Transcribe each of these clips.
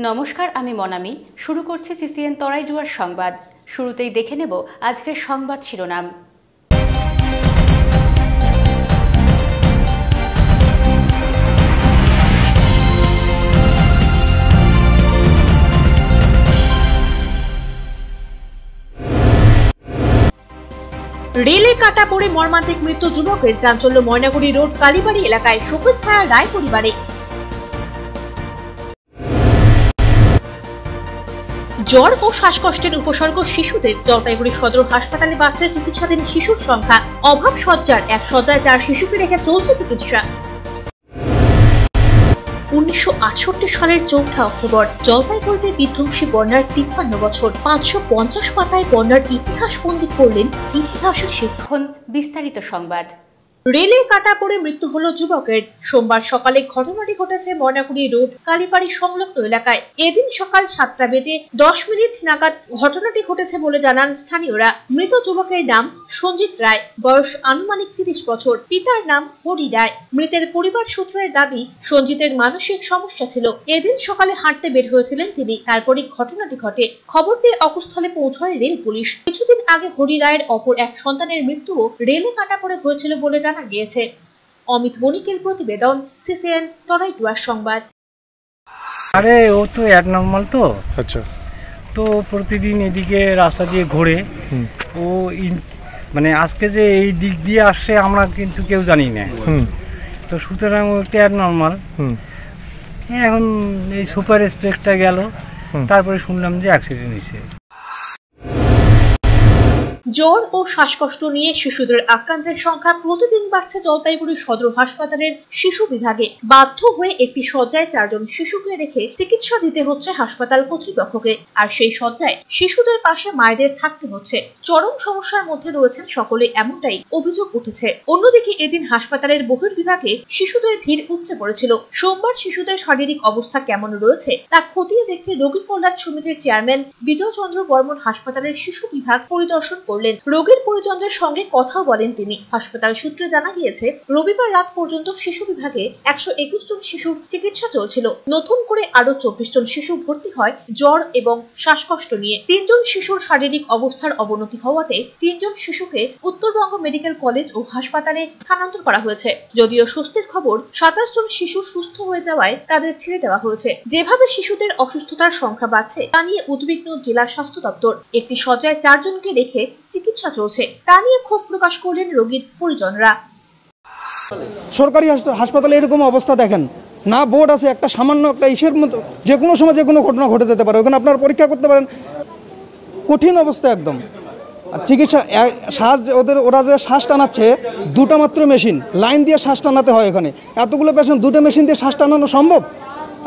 নমস্কার, আমি মনামি। শুরু করছি সিসিএন তরাইজুয়ার সংবাদ। শুরুতেই দেখে নেব আজকের সংবাদ শিরোনাম। রেলে কাটা পড়ে মর্মান্তিক মৃত্যু যুবকের, চাঞ্চল্য ময়নাগুড়ি রোড কালীবাড়ি এলাকায়, শোকের ছায়া রায় পরিবারে। জ্বর ও শ্বাসকষ্টের উপসর্গ শিশুদের, জলপাইগুড়ি সদর হাসপাতালে বাড়ছে চিকিৎসাধীন শিশুর সংখ্যা। অভাব সজ্জার, এক সজ্জায় 4 শিশুকে রেখে চলছে চিকিৎসা। 1968 সালের 4 অক্টোবর জলপাইগুড়িতে বিধ্বংসী বন্যার 53 বছর, 550 পাতায় বন্যার ইতিহাস বন্দী করলেন ইতিহাসের শিক্ষণ। বিস্তারিত সংবাদ। রেলে কাটা পড়ে মৃত্যু হলো যুবকের। সোমবার সকালে ঘটনাটি ঘটেছে ময়নাগুড়ি রোড কালীবাড়ি সংলগ্ন এলাকায়। এদিন সকাল 7:10 নাগাদ ঘটনাটি ঘটেছে বলে জানান স্থানীয়রা। মৃত যুবকের নাম সঞ্জিত রায়, বয়স আনুমানিক 30 বছর। পিতার নাম হরি রায়। মৃতের পরিবার সূত্রের দাবি, সঞ্জিতের মানসিক সমস্যা ছিল। এদিন সকালে হাঁটতে বের হয়েছিলেন তিনি, তারপরই ঘটনাটি ঘটে। খবর পেয়ে অকুস্থলে পৌঁছয় রেল পুলিশ। কিছুদিন আগে হরি রায়ের অপর এক সন্তানের মৃত্যুও রেলে কাটা পড়ে হয়েছিল বলে জানা গিয়েছে। অমিত বণিকের প্রতিবেদন, সিসিএন তরাইজুয়ার সংবাদ। আরে ও তো অ্যাবনর্মাল তো, আচ্ছা, তো প্রতিদিন এদিকে রাস্তা দিয়ে ঘোরে। ও মানে আজকে যে এই দিক দিয়ে আসছে আমরা কিন্তু কেউ জানি না। তো সুতরাং ও একটা অ্যাবনর্মাল। এখন এই সুপার স্পেক্টটা গেল, তারপরে শুনলাম যে অ্যাক্সিডেন্ট হয়েছে। জ্বর ও শ্বাসকষ্ট নিয়ে শিশুদের আক্রান্তের সংখ্যা প্রতিদিন বাড়ছে জলপাইগুড়ি সদর হাসপাতালের শিশু বিভাগে। বাধ্য হয়ে একটি শয্যায় 4 জন শিশুকে রেখে চিকিৎসা দিতে হচ্ছে হাসপাতাল কর্তৃপক্ষকে। আর সেই শয্যায় শিশুদের পাশে মায়েদের থাকতে হচ্ছে। চরম সমস্যার মধ্যে রয়েছেন সকলে, এমনটাই অভিযোগ উঠেছে। অন্যদিকে এদিন হাসপাতালের বহির্বিভাগে শিশুদের ভিড় উপচে পড়েছিল। সোমবার শিশুদের শারীরিক অবস্থা কেমন রয়েছে তা খতিয়ে দেখতে রোগী কল্যাণ সমিতির চেয়ারম্যান বিজয় চন্দ্র বর্মন হাসপাতালের শিশু বিভাগ পরিদর্শন করলেন। রোগীর পরিজনদের সঙ্গে কথাও বলেন তিনি। হাসপাতাল সূত্রে জানা গিয়েছে, রবিবার রাত পর্যন্ত শিশু বিভাগে 121 জন শিশুর চিকিৎসা চলছিল। নতুন করে আরো 24 জন শিশু ভর্তি হয় জ্বর এবং শ্বাসকষ্ট নিয়ে। 3 জন শিশুর শারীরিক অবস্থার অবনতি হওয়াতে 3 জন শিশুকে উত্তরবঙ্গ মেডিকেল কলেজ ও হাসপাতালে স্থানান্তর করা হয়েছে। যদিও স্বস্তির খবর, 27 জন শিশু সুস্থ হয়ে যাওয়ায় তাদের ছেড়ে দেওয়া হয়েছে। যেভাবে শিশুদের অসুস্থতার সংখ্যা বাড়ছে তা নিয়ে উদ্বিগ্ন জেলা স্বাস্থ্য দপ্তর। একটি শয্যায় 4 জনকে রেখে চিকিৎসা চলছে, তা নিয়ে ক্ষোভ প্রকাশ করলেন রোগীর পরিজনরা। সরকারি হাসপাতালে এরকম অবস্থা দেখেন না, বোর্ড আছে একটা সামান্য একটা ইসের মতো, যে কোনো সময় যে কোনো ঘটনা ঘটে যেতে পারে। ওখানে আপনারা পরীক্ষা করতে পারেন, কঠিন অবস্থা একদম। আর চিকিৎসা ওরা যে শ্বাস টানাচ্ছে, 2টা মাত্র মেশিন, লাইন দিয়ে শ্বাস টানাতে হয়। এখানে এতগুলো পেশেন্ট 2টা মেশিন দিয়ে শ্বাস টানানো সম্ভব?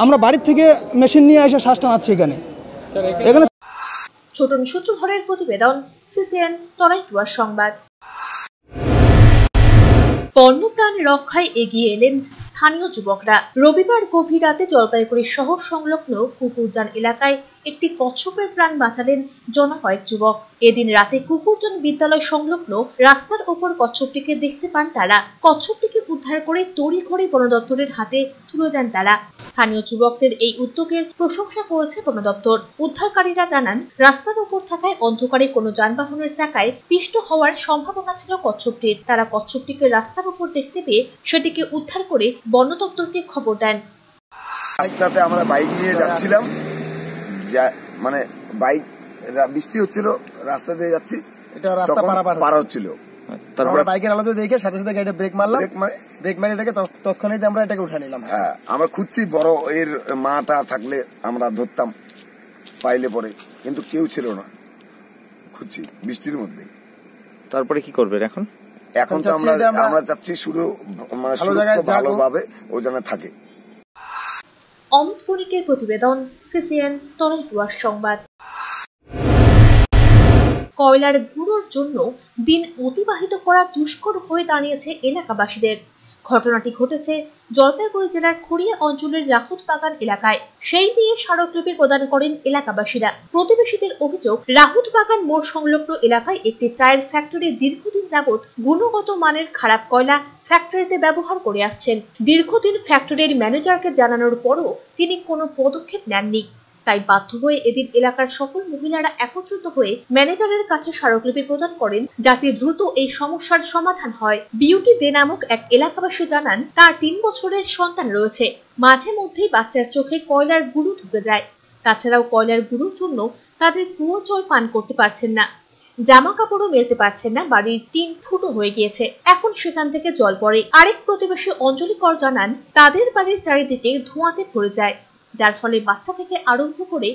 আমরা বাড়ির থেকে মেশিন নিয়ে এসে শ্বাস টানাচ্ছি এখানে। ছোটন সূত্রধরের প্রতিবেদন, সিসিএন তরাইজুয়ার সংবাদ। বন্যপ্রাণ রক্ষায় এগিয়ে এলেন স্থানীয় যুবকরা। রবিবার গভীর রাতে জলপাইগুড়ি শহর সংলগ্ন কুকুরজান এলাকায় একটি কচ্ছপের প্রাণ বাঁচালেন জনকয়েক যুবক। এদিন রাতে কুকুরজান বিদ্যালয় সংলগ্ন রাস্তার ওপর কচ্ছপটিকে দেখতে পান তারা। কচ্ছপটিকে উদ্ধার করে তড়িঘড়ি বন দপ্তরের হাতে তুলে দেন তারা। স্থানীয় যুবকদের এই উদ্যোগের প্রশংসা করেছে বন দপ্তর। উদ্ধারকারীরা জানান, রাস্তার উপর থাকায় অন্ধকারে কোনো যানবাহনের চাকায় পিষ্ট হওয়ার সম্ভাবনা ছিল কচ্ছপটির। তারা কচ্ছপটিকে রাস্তার উপর দেখতে পেয়ে সেটিকে উদ্ধার করে বন দপ্তরকে খবর দেন। রাস্তাতে আমরা বাইক নিয়ে যাচ্ছিলাম, মানে বাইক বৃষ্টি হচ্ছিল, রাস্তা দিয়ে যাচ্ছি, এটা রাস্তা পার হচ্ছিল। তারপরে বাইকের আলোতে দেখে সাথে সাথে গাড়িটা ব্রেক মারলাম, ব্রেক মারি এটাকে তৎক্ষণাৎ আমরা এটাকে উঠে নিলাম। হ্যাঁ, আমরা খুঁজছি বড় এর মাটা থাকলে আমরা ধরতাম পাইলে পরে, কিন্তু কেউ ছিল না, খুঁজছি বৃষ্টির মধ্যে। তারপরে কি করবেন এখন? এখন তো আমরা চাচ্ছি শুরু মানে ভালোভাবে ও যেন থাকে। অমিত বণিকের প্রতিবেদন, সিসিএন তরাইজুয়ার সংবাদ। কয়লার গুঁড়োর জন্য দিন অতিবাহিত করা দুষ্কর হয়ে দাঁড়িয়েছে এলাকাবাসীদের। ঘটনাটি ঘটেছে জলপাইগুড়ি জেলার খড়িয়া অঞ্চলের রাহুত বাগান এলাকায়। সেই নিয়ে স্মারকলিপি প্রদান করেন এলাকাবাসীরা। প্রতিবেশীদের অভিযোগ, রাহুত বাগান মোড় সংলগ্ন এলাকায় একটি চায়ের ফ্যাক্টরি দীর্ঘদিন যাবৎ গুণগত মানের খারাপ কয়লা ফ্যাক্টরিতে ব্যবহার করে আসছেন। দীর্ঘদিন ফ্যাক্টরির ম্যানেজারকে জানানোর পরও তিনি কোনো পদক্ষেপ নেননি। তাই বাধ্য হয়ে এদিন এলাকার সকল মহিলারা একত্রিত হয়ে ম্যানেজারের কাছে স্মারকলিপি প্রদান করেন যাতে দ্রুত এই সমস্যার সমাধান হয়। বিউটি দে নামক এক এলাকাবাসী জানান তার 3 বছরের সন্তান রয়েছে। মাঝে মধ্যেই বাচ্চার চোখে কয়লার গুঁড়ো ঢুকে যায়। তাছাড়াও কয়লার গুঁড়োর জন্য তাদের কুয়োর জল পান করতে পারছেন না, জামা কাপড়ও মেলতে পারছেন না, বাড়ির টিন ফুটো হয়ে গিয়েছে, এখন সেখান থেকে জল পড়ে। আরেক প্রতিবেশী অঞ্জলি কর জানান তাদের বাড়ির চারিদিকে ধোঁয়াতে ভরে যায়, যার ফলে বাচ্চা থেকে আরম্ভ করে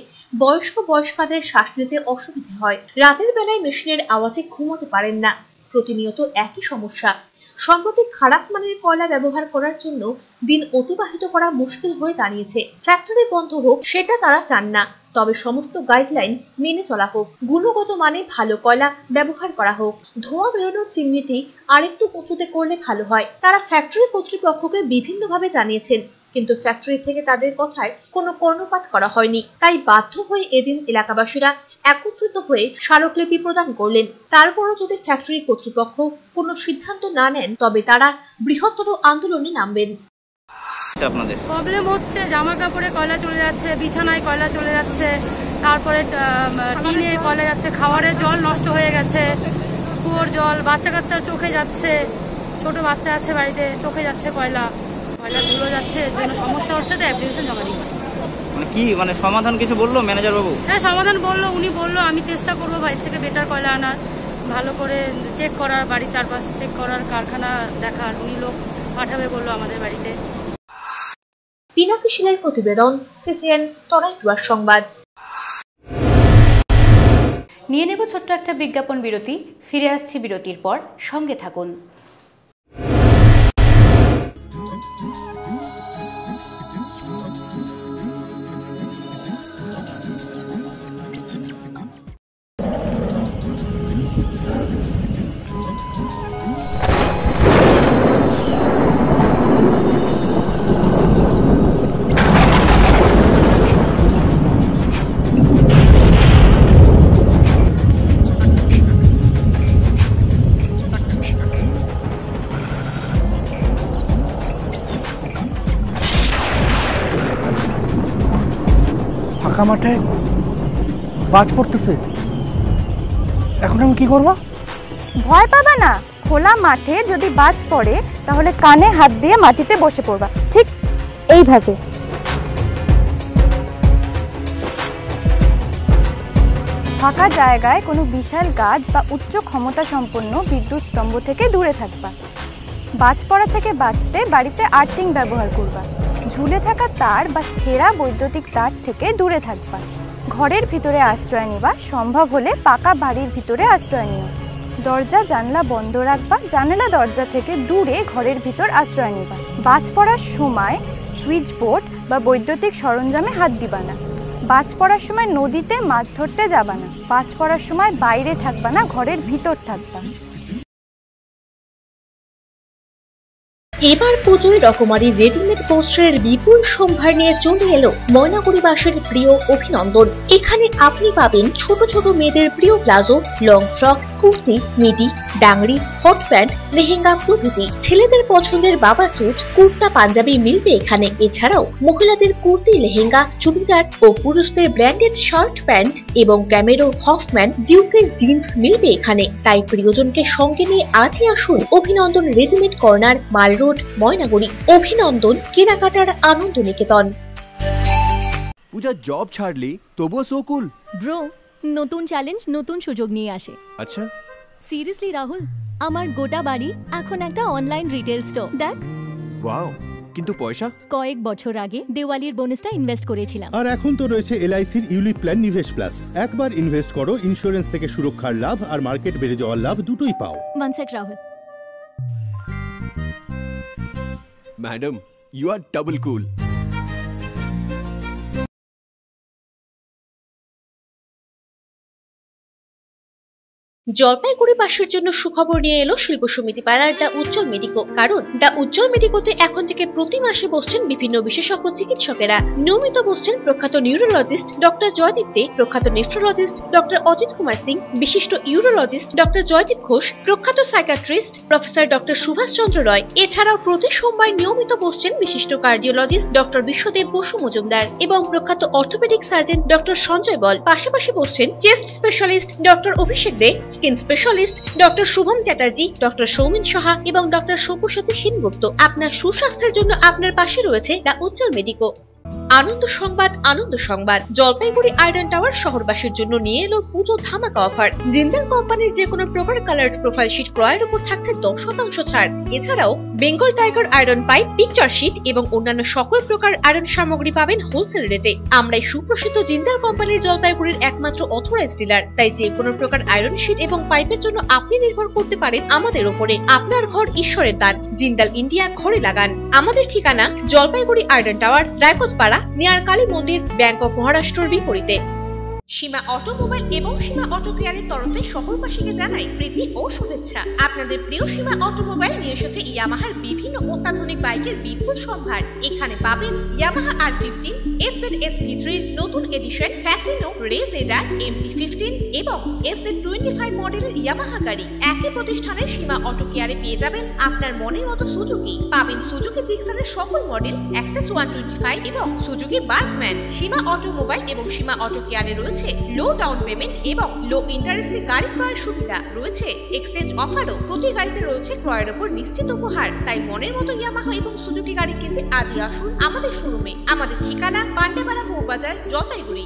বয়স্কদের শ্বাস নিতে অসুবিধা হয়। রাতের বেলায় মেশিনের আওয়াজে ঘুমোতে পারেন না, প্রতিনিয়ত একই সমস্যা। সম্প্রতি খারাপ মানের কয়লা ব্যবহার করার জন্য দিন অতিবাহিত করা মুশকিল হয়ে দাঁড়িয়েছে। ফ্যাক্টরি বন্ধ হোক সেটা তারা চান না, তবে সমস্ত গাইডলাইন মেনে চলা হোক, গুণগত মানে ভালো কয়লা ব্যবহার করা হোক, ধোঁয়া বেরোনোর চিমনিটি আরেকটু উঁচুতে করলে ভালো হয়। তারা ফ্যাক্টরি কর্তৃপক্ষকে বিভিন্নভাবে জানিয়েছেন, কিন্তু ফ্যাক্টরি থেকে তাদের কথায় কোনো কর্ণপাত করা হয়নি। তাই বাধ্য হয়ে এদিন এলাকাবাসীরা একত্রিত হয়ে স্মারকলিপি প্রদান করলেন। তারপরও যদি ফ্যাক্টরি কর্তৃপক্ষ কোনো সিদ্ধান্ত না নেন তবে তারা বৃহত্তর আন্দোলনে নামবেন। আপনাদের প্রবলেম হচ্ছে জামা কাপড়ে কয়লা চলে যাচ্ছে, বিছানায় কয়লা চলে যাচ্ছে, তারপরে টিনে কয়লা যাচ্ছে, খাবারের জল নষ্ট হয়ে গেছে, কুয়োর জল, বাচ্চা কাচ্চার চোখে যাচ্ছে, ছোট বাচ্চা আছে বাড়িতে, চোখে যাচ্ছে কয়লা ধুলো যাচ্ছে, এর জন্য সমস্যা হচ্ছে। তো অ্যাপ্লিকেশন জমা দিয়েছি। মানে সমাধান কিছু বললো ম্যানেজার বাবু? হ্যাঁ, সমাধান বললো, উনি বললো আমি চেষ্টা করবো বাইরে থেকে বেটার কয়লা আনার, ভালো করে চেক করার, বাড়ির চারপাশ চেক করার, কারখানা দেখার, উনি লোক পাঠাবে বললো আমাদের বাড়িতে। পিনাকি শীলের প্রতিবেদন, সিসিএন তরাইজুয়ার সংবাদ। নিয়ে নেব ছোট্ট একটা বিজ্ঞাপন বিরতি, ফিরে আসছি বিরতির পর, সঙ্গে থাকুন। ফাঁকা মাঠে বাজ পড়তেছে, এখন আমি কি করবো? ভয় পাবা না, খোলা মাঠে যদি বাজ পড়ে তাহলে কানে হাত দিয়ে মাটিতে বসে পড়বা, ঠিক এইভাবে। ফাঁকা জায়গায় কোনো বিশাল গাছ বা উচ্চ ক্ষমতা সম্পন্ন বিদ্যুৎ স্তম্ভ থেকে দূরে থাকবা। বাজ পড়া থেকে বাঁচতে বাড়িতে আর্থিং ব্যবহার করবা। ঝুলে থাকা তার বা ছেঁড়া বৈদ্যুতিক তার থেকে দূরে থাকবা। ঘরের ভিতরে আশ্রয় নিবা, সম্ভব হলে পাকা বাড়ির ভিতরে আশ্রয় নিও। দরজা জানলা বন্ধ রাখবা, জানালা দরজা থেকে দূরে ঘরের ভিতর আশ্রয় নিবা। বাজ পড়ার সময় সুইচ বোর্ড বা বৈদ্যুতিক সরঞ্জামে হাত দিবা না। বাজ পড়ার সময় নদীতে মাছ ধরতে যাবা না। বাজ পড়ার সময় বাইরে থাকবা না, ঘরের ভিতর থাকবা। এবার পুজোয় রকমারি রেডিমেড বস্ত্রের বিপুল সম্ভার নিয়ে চলে এলো ময়নাগুড়িবাসীর প্রিয় অভিনন্দন। এখানে আপনি পাবেন ছোট ছোট মেয়েদের প্রিয় palazzo, long frock, kurti, মিডি, dungaree, hot pant, lehenga প্রভৃতি। ছেলেদের পছন্দের বাবা স্যুট, কুর্তা, পাঞ্জাবি মিলবে এখানে। এছাড়াও মহিলাদের কুর্তি, লেহেঙ্গা, চুড়িদার ও পুরুষদের ব্র্যান্ডেড শার্ট প্যান্ট এবং ক্যামেরো, হফম্যান, ডিউকের জিন্স মিলবে এখানে। তাই প্রিয়জনকে সঙ্গে নিয়ে আজই আসুন অভিনন্দন রেডিমেড কর্নার, মাল রোড, ময়নাগুড়ি। অভিনন্দন, কেনাকাটার আনন্দ নিকেতন। পূজা জব ছাড়লি তবুও সো কুল। ব্রো, নতুন চ্যালেঞ্জ নতুন সুযোগ নিয়ে আসে। আচ্ছা, সিরিয়াসলি রাহুল, আমার গোটা বাড়ি এখন একটা অনলাইন রিটেল স্টোর। দেখ, ওয়াও, কিন্তু পয়সা? কয়েক বছর আগে দিওয়ালির বোনাসটা ইনভেস্ট করেছিলাম। আর এখন তো রয়েছে এলআইসির ইউলিপ প্ল্যান নিভেশ প্লাস। একবার ইনভেস্ট করো, ইন্স্যুরেন্স থেকে সুরক্ষার লাভ আর মার্কেট বেড়ে যাওয়ার লাভ দুটোই পাও। One sec Rahul. Madam, you are double cool. জলপাইগুড়িবাসীর জন্য সুখবর নিয়ে এলো শিল্প সমিতি পাড়ার দ্য উজ্জ্বল মেডিকো। কারণ দ্য উজ্জ্বল মেডিকোতে এখন থেকে প্রতি মাসে বসছেন বিভিন্ন বিশেষজ্ঞ চিকিৎসকেরা। নিয়মিত বসছেন প্রখ্যাত নিউরোলজিস্ট ডক্টর জয়দীপ দে, প্রখ্যাত নেফ্রোলজিস্ট ডক্টর অজিত কুমার সিং, বিশিষ্ট ইউরোলজিস্ট ডক্টর জয়দীপ ঘোষ, প্রখ্যাত psychiatrist professor doctor Subhash Chandra Roy. এছাড়াও প্রতি সোমবার নিয়মিত বসছেন বিশিষ্ট কার্ডিওলজিস্ট ডক্টর বিশ্বদেব বসু মজুমদার এবং প্রখ্যাত orthopaedic surgeon doctor Sanjay Bal. পাশাপাশি বসছেন chest specialist doctor Abhishek De, skin specialist doctor Shubham Chatterjee, doctor Soumin Saha এবং ডক্টর সব্যসাচী সেনগুপ্ত। আপনার সুস্বাস্থ্যের জন্য আপনার পাশে রয়েছে দ্য উজ্জ্বল মেডিকো। আনন্দ সংবাদ, আনন্দ সংবাদ। জলপাইগুড়ি আয়রন টাওয়ার শহরবাসীর জন্য নিয়ে এলো পুজো ধামাকা অফার। জিন্দাল কোম্পানির যে কোনো প্রকার কালার প্রোফাইল শীট ক্রয়ের উপর থাকছে 10% ছাড়। এছাড়াও Bengal tiger iron pipe, picture sheet এবং অন্যান্য সকল প্রকার আয়রন সামগ্রী পাবেন হোলসেল রেটে। আমরাই সুপ্রসিদ্ধ জিন্দাল কোম্পানির জলপাইগুড়ির একমাত্র অথরাইজড ডিলার। তাই যে কোনো প্রকার আয়রন শীট এবং পাইপের জন্য আপনি নির্ভর করতে পারেন আমাদের উপরে। আপনার ঘর ঈশ্বরের দান, জিন্দাল ইন্ডিয়া ঘরে লাগান। আমাদের ঠিকানা Jalpaiguri iron tower, Raikotpara, near Kali মন্দির, ব্যাংক অফ মহারাষ্ট্রের বিপরীতে। সীমা অটোমোবাইল এবং সীমা অটো কেয়ারের তরফে শহরবাসীকে জানাই প্রীতি ও শুভেচ্ছা। আপনাদের প্রিয় সীমা অটোমোবাইল নিয়ে এসেছে ইয়ামাহার বিভিন্ন অত্যাধুনিক বাইকের বিপুল সম্ভার। এখানে পাবেন ইয়ামাহা R15, FZS V3 নতুন addition, Fascino, red radar, MT15 এবং FZ25 মডেলের ইয়ামাহা গাড়ি। একই প্রতিষ্ঠানের সীমা অটো কেয়ারে পেয়ে যাবেন আপনার মনের মতো সুজুকি। পাবেন সুজুকি জিক্সারের সকল মডেল, অ্যাক্সেস 125 এবং সুজুকি বার্কম্যান। সীমা অটোমোবাইল এবং সীমা অটো কেয়ারে রয়েছে লো ডাউন পেমেন্ট এবং লো ইন্টারেস্টে গাড়ি ক্রয়ের সুবিধা। রয়েছে এক্সচেঞ্জ অফারও। প্রতি গাড়িতে রয়েছে ক্রয়ের উপর নিশ্চিত উপহার। তাই মনের মতো ইয়ামাহা এবং সুজুকি গাড়ি কিনতে আজই আসুন আমাদের শোরুমে। আমাদের ঠিকানা পান্ডেপাড়া বউবাজার, জলপাইগুড়ি।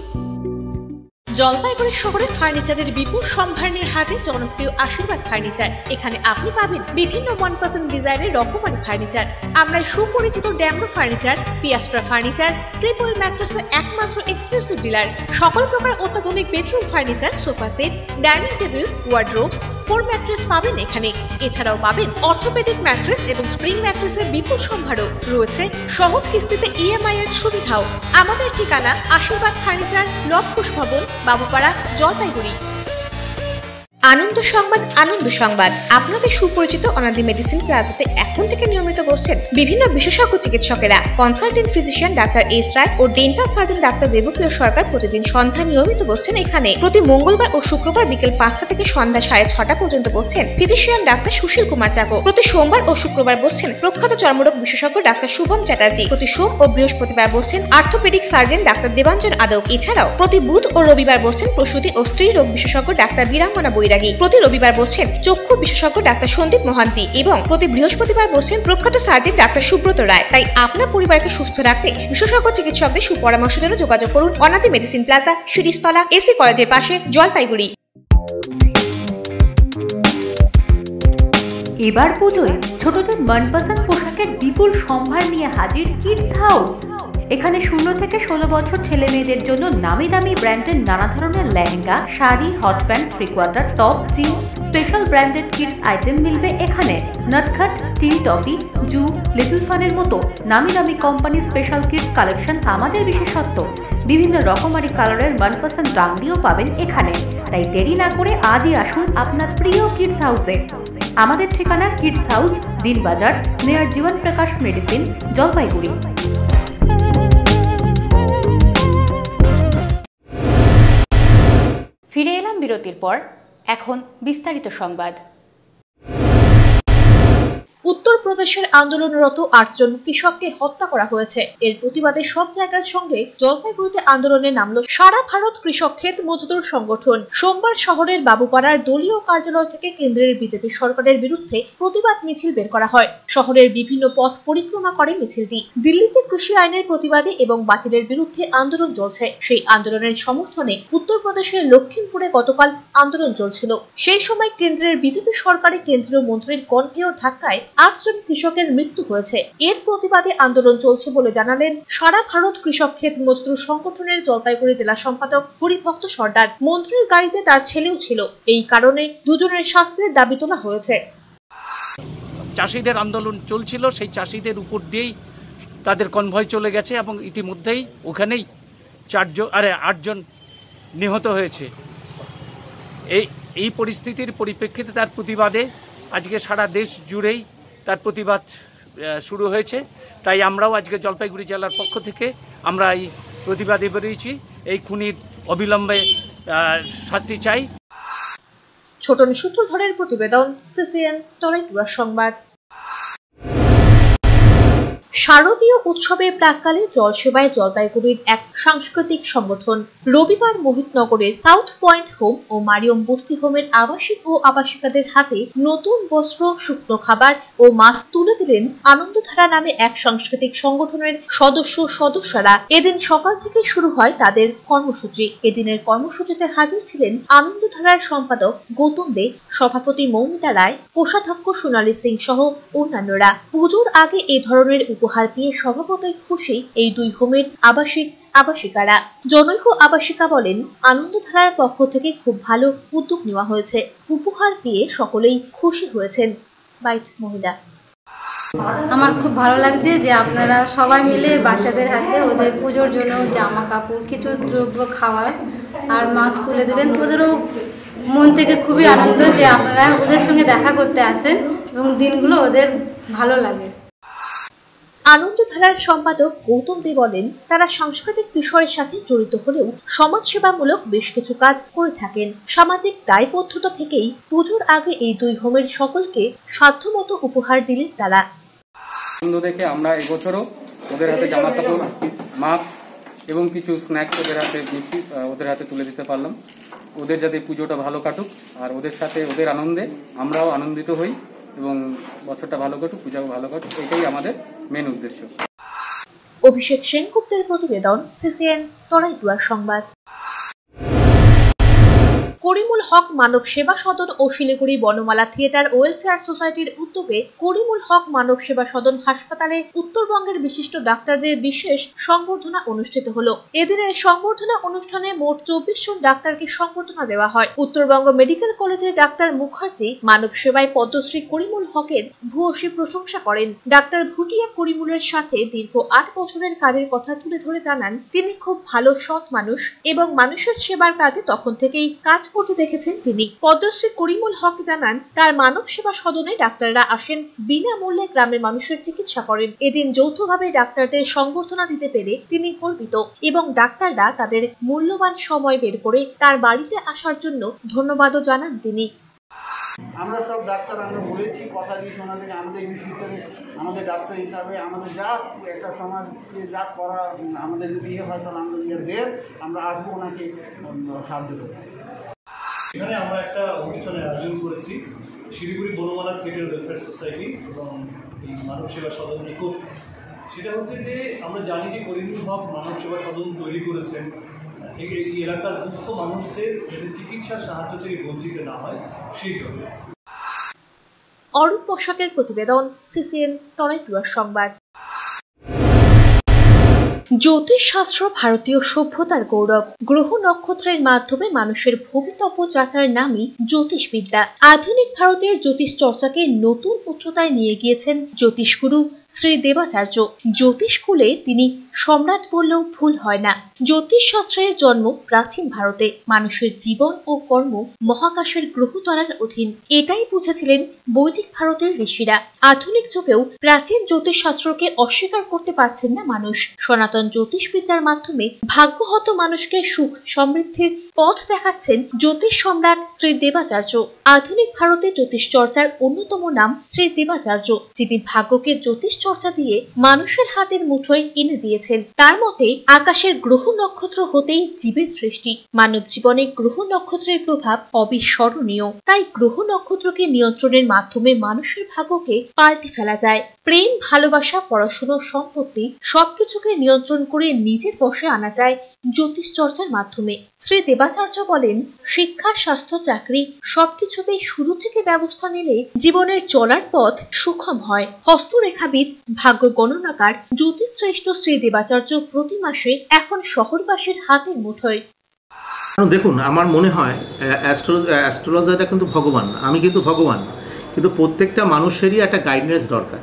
জলপাইগুড়ি শহরে ফার্নিচারের বিপুল সম্ভার নিয়ে হাজির জনপ্রিয় আশীর্বাদ ফার্নিচার। এখানে আপনি পাবেন বিভিন্ন মনপসন্দ ডিজাইনের রকমারি ফার্নিচার। আমরা সুপরিচিত Damro furniture, Piastra furniture, Sleepwell ম্যাট্রেসের একমাত্র এক্সক্লুসিভ ডিলার। সকল প্রকার অত্যাধুনিক bedroom furniture, sofa set, dining table, wardrobes, four mattress পাবেন এখানে। এছাড়াও পাবেন অর্থোপেডিক ম্যাট্রেস এবং স্প্রিং ম্যাট্রেসের বিপুল সম্ভারও। রয়েছে সহজ কিস্তিতে EMI এর সুবিধাও। আমাদের ঠিকানা আশীর্বাদ ফার্নিচার, লবকুশ ভবন, বাবুপাড়া, জলপাইগুড়ি। আনন্দ সংবাদ, আনন্দ সংবাদ। আপনাদের সুপরিচিত অনাদি মেডিসিন প্লাজাতে এখন থেকে নিয়মিত বসছেন বিভিন্ন বিশেষজ্ঞ চিকিৎসকেরা। কনসালটেন্ট ফিজিশিয়ান ডাক্তার এস রায় ও ডেন্টাল সার্জন ডাক্তার দেবপ্রিয় সরকার প্রতিদিন সন্ধ্যা নিয়মিত বসছেন এখানে। প্রতি মঙ্গলবার ও শুক্রবার বিকেল 5টা থেকে সন্ধ্যা 6:30 পর্যন্ত বসছেন ফিজিশিয়ান ডাক্তার সুশীল কুমার চাকো। প্রতি সোমবার ও শুক্রবার বসছেন প্রখ্যাত চর্মরোগ বিশেষজ্ঞ ডাক্তার শুভম চ্যাটার্জি। প্রতি সোম ও বৃহস্পতিবার বসছেন orthopaedic surgeon doctor Debanjan Adak. এছাড়াও প্রতি বুধ ও রবিবার বসছেন প্রসূতি ও স্ত্রী রোগ বিশেষজ্ঞ ডাক্তার বীরাঙ্গনা বৈরাগী। প্রতি রবিবার বসছেন চক্ষু বিশেষজ্ঞ ডাক্তার সন্দীপ মহান্তি এবং প্রতি বৃহস্পতিবার বসছেন প্রখ্যাত সার্জন ডাক্তার সুব্রত রায়। তাই আপনার পরিবারকে সুস্থ রাখতে বিশেষজ্ঞ চিকিৎসকদের সুপরামর্শের জন্য যোগাযোগ করুন অনাদি মেডিসিন প্লাজা, শিরিষতলা, এসি কলেজের পাশে, জলপাইগুড়ি। এবার পুজোয় ছোটদের মনপসন্দ পোশাকের বিপুল সম্ভার নিয়ে হাজির কিডস হাউস। এখানে 0 থেকে 16 বছর ছেলে মেয়েদের জন্য নামি দামি ব্র্যান্ডের নানা ধরনের lehenga, sari, hot pant, 3/4, top, jeans, special branded kids item মিলবে এখানে। Natkhat, tin toffee, zoo, little ফানের মতো নামি দামি কোম্পানি স্পেশাল কিডস কালেকশন আমাদের বিশেষত্ব। বিভিন্ন রকমারি কালারের মনপসন্দ ডাংডিও পাবেন এখানে। তাই দেরি না করে আজই আসুন আপনার প্রিয় কিডস হাউসে। আমাদের ঠিকানা কিডস হাউস, দিনবাজার, নিয়ার জীবন প্রকাশ মেডিসিন, জলপাইগুড়ি। ফিরে এলাম বিরতির পর। এখন বিস্তারিত সংবাদ। উত্তরপ্রদেশের আন্দোলনরত 8 জন কৃষককে হত্যা করা হয়েছে। এর প্রতিবাদে সব জায়গার সঙ্গে জলপাইগুড়িতে আন্দোলনে নামলো সারা ভারত কৃষক ক্ষেত মজদুর সংগঠন। সোমবার শহরের বাবুপাড়ার দলীয় কার্যালয় থেকে কেন্দ্রের বিজেপি সরকারের বিরুদ্ধে প্রতিবাদ মিছিল বের করা হয়। শহরের বিভিন্ন পথ পরিক্রমা করে মিছিলটি। দিল্লিতে কৃষি আইনের প্রতিবাদে এবং বাতিলের বিরুদ্ধে আন্দোলন চলছে। সেই আন্দোলনের সমর্থনে উত্তরপ্রদেশের লক্ষিমপুরে গতকাল আন্দোলন চলছিল। সেই সময় কেন্দ্রের বিজেপি সরকারের কেন্দ্রীয় মন্ত্রীর কনভেয়র ধাক্কায় 8 জন কৃষকের মৃত্যু হয়েছে। এর প্রতিবাদে আন্দোলন চলছে বলে জানালেন সারা ভারত কৃষক ক্ষেত মজদুর সংগঠনের জলপাইগুড়ি জেলা সম্পাদক হরিভক্ত সর্দার। মন্ত্রীর গাড়িতে তার ছেলেও ছিল। এই কারণে দুজনের শাস্তির দাবি তোলা হয়েছে। চাষিদের আন্দোলন চলছিল, সেই চাষিদের উপর দিয়েই তাদের কনভয় চলে গেছে এবং ইতিমধ্যেই ওখানেই 8 জন নিহত হয়েছে। এই পরিস্থিতির পরিপ্রেক্ষিতে তার প্রতিবাদে আজকে সারা দেশ জুড়েই তার প্রতিবাদ শুরু হয়েছে। তাই আমরাও আজকে জলপাইগুড়ি জেলার পক্ষ থেকে আমরা এই প্রতিবাদে বেরিয়েছি। এই খুনির অবিলম্বে শাস্তি চাই। ছোটন সূত্রধরের প্রতিবেদন, সিসিএন তরাইটুয়া সংবাদ। শারদীয় উৎসবে প্রাক্কালে জলসেবায় জলপাইগুড়ির এক সাংস্কৃতিক সংগঠন রবিবার মোহিতনগরের সাউথ পয়েন্ট হোম ও মারিয়ম বস্তি হোমের আবাসিক ও আবাসিকাদের হাতে নতুন বস্ত্র, শুকনো খাবার ও মাস্ক তুলে দিলেন আনন্দধারা নামে এক সাংস্কৃতিক সংগঠনের সদস্যরা। এদিন সকাল থেকে শুরু হয় তাদের কর্মসূচি। এদিনের কর্মসূচিতে হাজির ছিলেন আনন্দধারার সম্পাদক গৌতম দে, সভাপতি মৌমিতা রায়, কোষাধ্যক্ষ সোনালী সিং সহ অন্যান্যরা। পুজোর আগে এই ধরনের উপহার পেয়ে স্বভাবতই খুশি এই দুই হোমের আবাসিকারা। জনৈক আবাসিকা বলেন, আনন্দধারার পক্ষ থেকে খুব ভালো উদ্যোগ নেওয়া হয়েছে, উপহার পেয়ে সকলেই খুশি হয়েছেন। বাইট মহিলা। আমার খুব ভালো লাগছে যে আপনারা সবাই মিলে বাচ্চাদের হাতে ওদের পুজোর জন্য জামা কাপড়, কিছু দ্রব্য, খাবার আর মাস্ক তুলে দিলেন। ওদেরও মন থেকে খুবই আনন্দ যে আপনারা ওদের সঙ্গে দেখা করতে আসেন এবং দিনগুলো ওদের ভালো লাগে। আনন্দধারার সম্পাদক গৌতম দে বলেন, তারা সাংস্কৃতিক বিষয়ের সাথে জড়িত হলেও সমাজসেবামূলক বেশ কিছু কাজ করে থাকেন। সামাজিক দায়বদ্ধতা থেকেই পুজোর আগে এই দুই হোমের সকলকে সাধ্যমতো উপহার দিলেন তারা। দেখে আমরা এবছরও ওদের হাতে জামা কাপড়, মাস্ক এবং কিছু স্ন্যাক্স ওদের হাতে মিষ্টি ওদের হাতে তুলে দিতে পারলাম। ওদের যাতে পুজোটা ভালো কাটুক আর ওদের সাথে ওদের আনন্দে আমরাও আনন্দিত হই এবং বছরটা ভালো কাটুক, পূজাও ভালো কাটুক, এটাই আমাদের মেন উদ্দেশ্য। অভিষেক সেনগুপ্তের প্রতিবেদন, সিসিএন তরাইটুয়া সংবাদ। করিমুল হক মানব সেবা সদন ও শিলিগুড়ি বনমালা থিয়েটার ওয়েলফেয়ার সোসাইটির উদ্যোগে করিমুল হক মানব সেবা সদন হাসপাতালে উত্তরবঙ্গের বিশিষ্ট ডাক্তারদের বিশেষ সংবর্ধনা অনুষ্ঠিত হলো। এদিনের সংবর্ধনা অনুষ্ঠানে মোট 24 জন ডাক্তারকে সংবর্ধনা দেওয়া হয়। উত্তরবঙ্গ মেডিকেল কলেজের ডাক্তার মুখার্জি মানব সেবায় পদ্মশ্রী করিমুল হকের ভূয়সী প্রশংসা করেন। ডাক্তার ভুটিয়া করিমুলের সাথে দীর্ঘ 8 বছরের কাজের কথা তুলে ধরে জানান, তিনি খুব ভালো সৎ মানুষ এবং মানুষের সেবার কাজে তখন থেকেই কাজ করতে দেখেছেন তিনি। পদ্মশ্রী করিমুল হক জানান, তার মানব সেবা সদনে ডাক্তাররা আসেন বিনামূল্যে গ্রামের মানুষের চিকিৎসা করেন। এদিন যৌথভাবে ডাক্তারদের সংবর্ধনা দিতে পেরে তিনি গর্বিত এবং ডাক্তাররা তাদের মূল্যবান সময় বের করে তার বাড়িতে আসার জন্য ধন্যবাদও জানান তিনি। আমরা সব ডাক্তার আমরা বলেছি, কথা দিয়েছি ওনাদেরকে, আমাদের ভিতরে আমাদের ডাক্তার হিসাবে আমাদের যা একটা সমাজকে যা করা আমাদের যদি হয় তাহলে আমাদের আমরা আসবো ওনাকে সাহায্য করবো। এখানে আমরা একটা অনুষ্ঠানের আয়োজন করেছি Siliguri Banamala theatre welfare society এবং এই মানব সেবা সদন নিকট। সেটা হচ্ছে যে আমরা জানি যে করিমুল হক মানব সেবা সদন তৈরি করেছেন এই এলাকার দুস্থ মানুষদের যাতে চিকিৎসা সাহায্য থেকে বঞ্চিত না হয় সেই জন্য। অরূপ পোশাকের প্রতিবেদন, সিসিএন তরাইটুয়া সংবাদ। জ্যোতিষশাস্ত্র ভারতীয় সভ্যতার গৌরব। গ্রহ নক্ষত্রের মাধ্যমে মানুষের ভবিতব্য যাচার নামই জ্যোতিষবিদ্যা। আধুনিক ভারতের জ্যোতিষ চর্চাকে নতুন উচ্চতায় নিয়ে গিয়েছেন জ্যোতিষগুরু শ্রী দেবাচার্য। জ্যোতিষকুলে তিনি সম্রাট বললেও ভুল হয় না। জ্যোতিষ শাস্ত্রের জন্ম প্রাচীন ভারতে। মানুষের জীবন ও কর্ম মহাকাশের গ্রহতারার অধীন, এটাই বুঝেছিলেন বৈদিক ভারতের ঋষিরা। আধুনিক যুগেও প্রাচীন জ্যোতিষ শাস্ত্রকে অস্বীকার করতে পারছেন না মানুষ। সনাতন জ্যোতিষবিদ্যার মাধ্যমে ভাগ্যহত মানুষকে সুখ সমৃদ্ধির পথ দেখাচ্ছেন জ্যোতিষ সম্রাট শ্রী দেবাচার্য। আধুনিক ভারতে জ্যোতিষ চর্চার অন্যতম নাম শ্রী দেবাচার্য, যিনি ভাগ্যকে জ্যোতিষ চর্চা দিয়ে মানুষের হাতের মুঠোয় এনে দিয়েছেন। তার মতে আকাশের গ্রহ নক্ষত্র হতেই জীবের সৃষ্টি। মানব জীবনে গ্রহ নক্ষত্রের প্রভাব অবিস্মরণীয়। তাই গ্রহ নক্ষত্রকে নিয়ন্ত্রণের মাধ্যমে মানুষের ভাগ্যকে পাল্টে ফেলা যায়। প্রেম, ভালোবাসা, পড়াশোনা, সম্পত্তি সবকিছুকে নিয়ন্ত্রণ করে নিজের বশে আনা যায় জ্যোতিষ চর্চার মাধ্যমে। শ্রী দেবাচার্য বলেন, শিক্ষা, স্বাস্থ্য, চাকরি সবকিছুতেই শুরু থেকে ব্যবস্থা নিলে জীবনের চলার পথ সুখম হয়। হস্তরেখাবিদ, ভাগ্য গণনাকার, জ্যোতিষশ্রেষ্ঠ শ্রী দেবাচার্য প্রতি মাসে এখন শহরবাসীর হাতের মুঠোয়। দেখুন, আমার মনে হয় অ্যাস্ট্রোলজারটা কিন্তু ভগবান, আমি কিন্তু ভগবান, কিন্তু প্রত্যেকটা মানুষেরই একটা গাইডেন্স দরকার।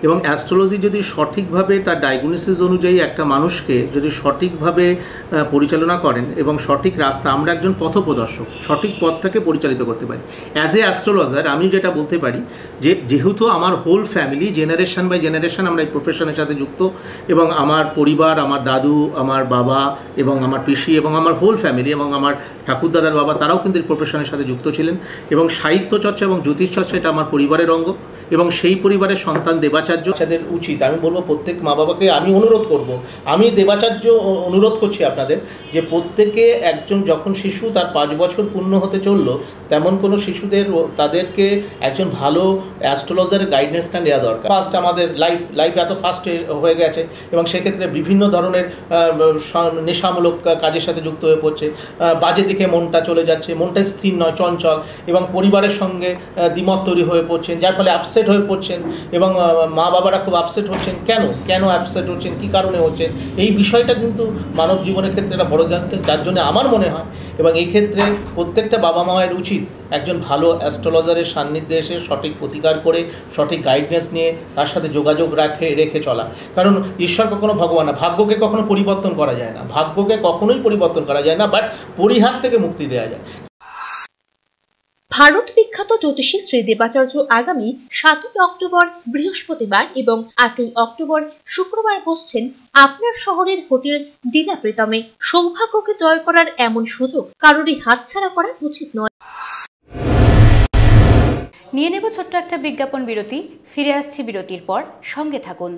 এবং অ্যাস্ট্রোলজি যদি সঠিকভাবে তার ডায়াগনোসিস অনুযায়ী একটা মানুষকে যদি সঠিকভাবে পরিচালনা করেন এবং সঠিক রাস্তা, আমরা একজন পথপ্রদর্শক, সঠিক পথ থেকে পরিচালিত করতে পারি। অ্যাজ এ অ্যাস্ট্রোলজার আমি যেটা বলতে পারি যে যেহেতু আমার whole family generation by generation আমরা এই প্রফেশনের সাথে যুক্ত, এবং আমার পরিবার, আমার দাদু, আমার বাবা এবং আমার পিসি এবং আমার হোল ফ্যামিলি এবং আমার ঠাকুরদাদার বাবা, তারাও কিন্তু এই প্রফেশনের সাথে যুক্ত ছিলেন, এবং সাহিত্য চর্চা এবং জ্যোতিষ চর্চা এটা আমার পরিবারের অঙ্গ, এবং সেই পরিবারের সন্তান দেবাচার্য তাদের উচিত, আমি বলবো প্রত্যেক মা বাবাকে আমি অনুরোধ করব, আমি দেবাচার্য অনুরোধ করছি আপনাদের যে প্রত্যেকে একজন যখন শিশু তার 5 বছর পূর্ণ হতে চললো, তেমন কোনো শিশুদের তাদেরকে একজন ভালো অ্যাস্ট্রোলজারের গাইডেন্সটা নেওয়া দরকার। ফার্স্ট আমাদের লাইফ এত ফাস্ট হয়ে গেছে, এবং সেক্ষেত্রে বিভিন্ন ধরনের নেশামূলক কাজের সাথে যুক্ত হয়ে পড়ছে, বাজে দিকে মনটা চলে যাচ্ছে, মনটা স্থির নয়, চঞ্চল, এবং পরিবারের সঙ্গে দ্বিমত তৈরি হয়ে পড়ছেন, যার ফলে আপসেট হয়ে পড়ছেন, এবং মা বাবারা খুব আপসেট হচ্ছেন। কেন আপসেট হচ্ছেন, কী কারণে হচ্ছেন, এই বিষয়টা কিন্তু মানব জীবনের ক্ষেত্রে একটা বড় জানতে, যার জন্য আমার মনে হয় এবং এই ক্ষেত্রে প্রত্যেকটা বাবা মায়ের উচিত একজন ভালো অ্যাস্ট্রোলজারের সান্নিধ্যে এসে সঠিক প্রতিকার করে সঠিক গাইডেন্স নিয়ে তার সাথে যোগাযোগ রেখে চলা। কারণ ঈশ্বর কখনো ভগবান না, ভাগ্যকে কখনো পরিবর্তন করা যায় না, ভাগ্যকে কখনোই পরিবর্তন করা যায় না, বাট পরিহাস থেকে মুক্তি দেওয়া যায়। ভারত বিখ্যাত জ্যোতিষী শ্রী দেবাচার্য আগামী 7 অক্টোবর বৃহস্পতিবার এবং 8 অক্টোবর শুক্রবার বসছেন আপনার শহরের হোটেল ডিলা প্রীতমে। সৌভাগ্যকে জয় করার এমন সুযোগ কারোরই হাতছাড়া করা উচিত নয়। নিয়ে নেব ছোট্ট একটা বিজ্ঞাপন বিরতি, ফিরে আসছি বিরতির পর, সঙ্গে থাকুন।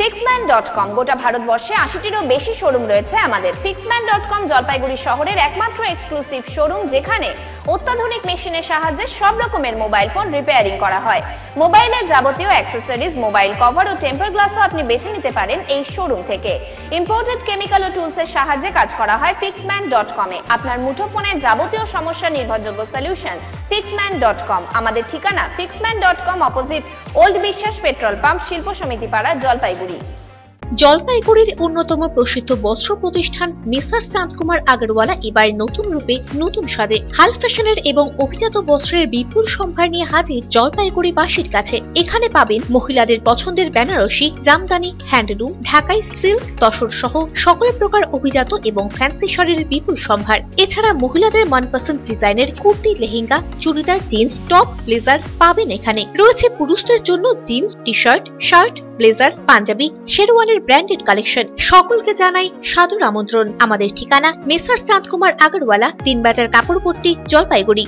Fixman.com গোটা ভারতবর্ষে 80টিরও বেশি শোরুম রয়েছে আমাদের। Fixman.com জলপাইগুড়ি শহরের একমাত্র এক্সক্লুসিভ শোরুম, যেখানে অত্যাধুনিক মেশিনের সাহায্যে সব রকমের মোবাইল ফোন রিপেয়ারিং করা হয়। মোবাইলের যাবতীয় অ্যাক্সেসরিজ, মোবাইল কভার ও টেম্পার গ্লাসও আপনি বেছে নিতে পারেন এই শোরুম থেকে। ইম্পোর্টেড কেমিক্যাল ও টুলসের সাহায্যে কাজ করা হয় Fixman.com এ। আপনার মুঠোফোনের যাবতীয় সমস্যার নির্ভরযোগ্য সলিউশন Fixman.com। আমাদের ঠিকানা Fixman.com, অপোজিট ওল্ড বিশ্বাস পেট্রোল পাম্প, শিল্প সমিতি পাড়া, জলপাইগুড়ি। জলপাইগুড়ির অন্যতম প্রসিদ্ধ বস্ত্র প্রতিষ্ঠান মেসার্স চাঁদকুমার আগরওয়ালা এবার নতুন রূপে, নতুন স্বাদে হাল ফ্যাশনের এবং অভিজাত বস্ত্রের বিপুল সম্ভার নিয়ে হাজির জলপাইগুড়ি বাসীর কাছে। এখানে পাবেন মহিলাদের পছন্দের বেনারসি, জামদানি, হ্যান্ডলুম, ঢাকাই সিল্ক, তসর সহ সকল প্রকার অভিজাত এবং ফ্যান্সি শাড়ির বিপুল সম্ভার। এছাড়া মহিলাদের মনপসন্দ ডিজাইনের kurti, lehenga, churidar, jeans, top, blazer পাবেন এখানে। রয়েছে পুরুষদের জন্য jeans, T shirt, shirt, blazer, panjabi, শেরওয়ানির ব্র্যান্ডেড কালেকশন। সকলকে জানাই সাদর আমন্ত্রণ। আমাদের ঠিকানা মেসার্স চাঁদকুমার আগরওয়ালা, 3 বাজার কাপড়পট্টি, জলপাইগুড়ি।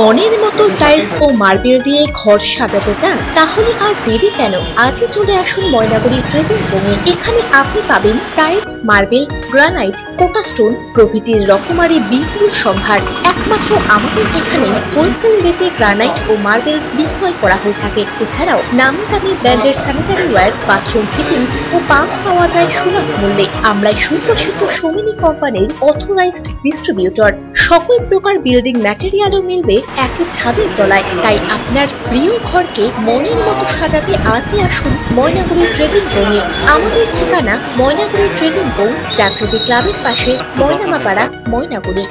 মনের মতো টাইলস ও মার্বেল দিয়ে ঘর সাজাতে চান? তাহলে আর দেরি কেন, আজই চলে আসুন ময়নাগুড়ি ট্রেডিং রুমে। এখানে আপনি পাবেন টাইলস, মার্বেল, গ্রানাইট, কোটা স্টোন প্রভৃতির রকমারি বিপুল সম্ভার। একমাত্র আমাদের এখানে হোলসেল রেটে গ্রানাইট ও মার্বেল বিক্রয় করা হয়ে থাকে। এছাড়াও নামি দামি ব্র্যান্ডের স্যানিটারি ওয়্যার, বাথরুম ফিটিংস ও পাম্প পাওয়া যায় সুলভ মূল্যে। আমরাই সুপ্রসিদ্ধ সোমিনি কোম্পানির অথরাইজড ডিস্ট্রিবিউটর। সকল প্রকার বিল্ডিং ম্যাটেরিয়ালও মিলবে একই ছাদের তলায়। তাই আপনার প্রিয় ঘরকে মনের মতো সাজাতে আজই আসুন ময়নাগুড়ি ট্রেডিং রুমে। আমাদের ঠিকানা ময়নাগুড়ি ট্রেডিং রুম, জাগৃতি ক্লাবের পাশে, ময়নামাপাড়া, ময়নাগুড়ি।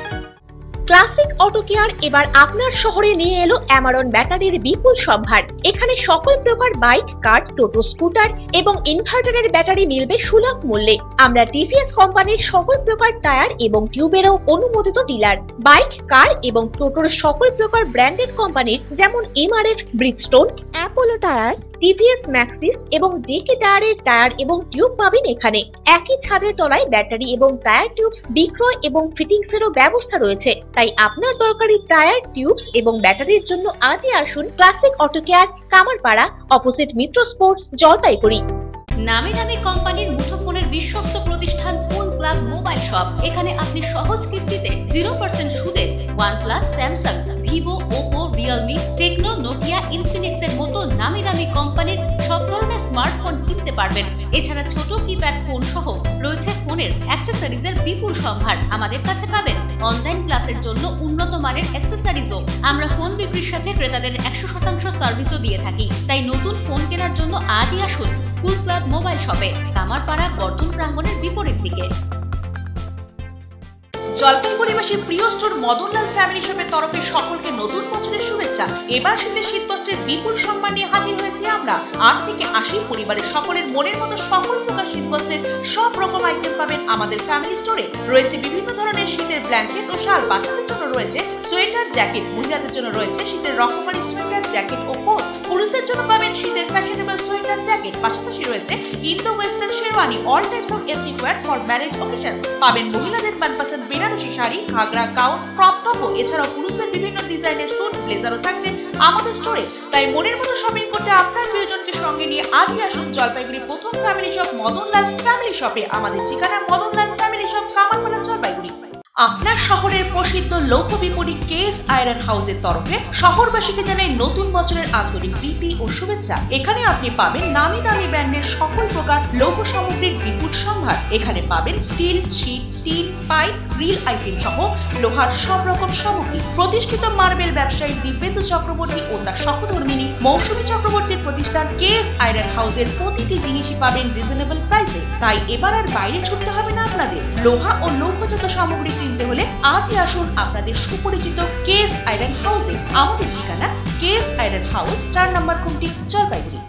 ক্লাসিক অটো কেয়ার এবার আপনার শহরে নিয়ে এলো অ্যামারন ব্যাটারির বিপুল সম্ভার। এখানে সকল প্রকার বাইক, কার, টোটো, স্কুটার এবং ইনভার্টারের ব্যাটারি মিলবে সুলভ মূল্যে। আমরা টিভিএস কোম্পানির সকল প্রকার টায়ার এবং টিউবেরও অনুমোদিত ডিলার। বাইক, কার এবং টোটোর সকল প্রকার ব্র্যান্ডেড কোম্পানির যেমন MRF, Bridgestone, Apollo tyre, TVS Maxxis এবং জেকে টায়ারের টায়ার এবং টিউব পাবেন এখানে। একই ছাদের তলায় ব্যাটারি এবং টায়ার টিউবস বিক্রয় এবং ফিটিংসেরও ব্যবস্থা রয়েছে। তাই আপনার দরকারি টায়ার, টিউবস এবং ব্যাটারির জন্য আজই আসুন classic auto care, Kamarpara, opposite Mitra sports, Jalpaiguri. নামি দামি কোম্পানির মুঠোফোনের বিশ্বস্ত প্রতিষ্ঠান কুল ক্লাব মোবাইল শপ। এখানে আপনি সহজ কিস্তিতে 0% সুদে OnePlus, Samsung, Vivo, Oppo, Realme, Tecno, Nokia, Infinix এর মতো নামি দামি কোম্পানির সব ধরনের স্মার্টফোন কিনতে পারবেন। এছাড়া ছোট কিপ্যাড ফোন সহ রয়েছে ফোনের অ্যাক্সেসরিজের বিপুল সম্ভার। আমাদের কাছে পাবেন অনলাইন ক্লাসের জন্য উন্নত মানের অ্যাক্সেসরিজও। আমরা ফোন বিক্রির সাথে ক্রেতাদের 100% সার্ভিসও দিয়ে থাকি। তাই নতুন ফোন কেনার জন্য আজই আসুন কুল ক্লাব মোবাইল শপে, কামারপাড়া, বর্ধন প্রাঙ্গণের বিপরীত দিকে। জলপাইগুড়িবাসীর প্রিয় স্টোর মদনলাল ফ্যামিলি শপের তরফে সকলকে নতুন বছরের শুভেচ্ছা। এবার শীতের শীতবস্ত্রের বিপুল সম্মান নিয়ে হাজির হয়েছি আমরা। 8 থেকে 80 পরিবারের সকলের মনের মতো সকল প্রকার শীতবস্ত্রের সব রকম আইটেম পাবেন আমাদের ফ্যামিলি স্টোরে। রয়েছে বিভিন্ন ধরনের শীতের ব্ল্যাঙ্কেট ও শাল, বাচ্চাদের জন্য রয়েছে সোয়েটার, জ্যাকেট, মহিলাদের জন্য রয়েছে শীতের রকমারি সোয়েটার, জ্যাকেট ও কোট, পুরুষদের জন্য পাবেন শীতের ফ্যাশনেবল সোয়েটার, জ্যাকেট, পাশাপাশি রয়েছে Indo western sherwani, all types of ethnic wire for marriage occasions. পাবেন মহিলাদের মনপসন্দ বেনারসি শাড়ি, ঘাগরা, গাউন, ক্রপ টপ, এছাড়াও পুরুষদের বিভিন্ন ডিজাইনের স্যুট, ব্লেজারও থাকছে আমাদের স্টোরে। তাই মনের মতো শপিং করতে আপনার প্রিয়জনকে সঙ্গে নিয়ে আজই আসুন জলপাইগুড়ি প্রথম ফ্যামিলি শপ মদনলাল ফ্যামিলি শপে। আমাদের ঠিকানা মদনলাল ফ্যামিলি শপ, কামারপাড়া, জলপাইগুড়ি। আপনার শহরের প্রসিদ্ধ লৌহ বিপণী কেএস আয়রন হাউসের তরফে শহরবাসীকে জানাই নতুন বছরের আন্তরিক প্রীতি ও শুভেচ্ছা। এখানে আপনি পাবেন নামি দামি ব্র্যান্ডের সকল প্রকার লৌহ সামগ্রীর বিপুল সম্ভার। এখানে পাবেন steel, sheet, tin, pipe, grill item সহ লোহার সব রকম সামগ্রী। প্রতিষ্ঠিত মার্বেল ব্যবসায়ী দিব্যেন্দু চক্রবর্তী ও তার সহধর্মিনী মৌসুমী চক্রবর্তীর প্রতিষ্ঠান কেএস আয়রন হাউসের প্রতিটি জিনিসই পাবেন রিজনেবল প্রাইসে। তাই এবার আর বাইরে ছুটতে হবে না আপনাদের। লোহা ও লৌহজাত সামগ্রী কিনতে হলে আজই আসুন আপনাদের সুপরিচিত কেএস আয়রন হাউসে। আমাদের ঠিকানা কেএস আয়রন হাউস, 4 নম্বর খুঁটি, জলপাইগুড়ি।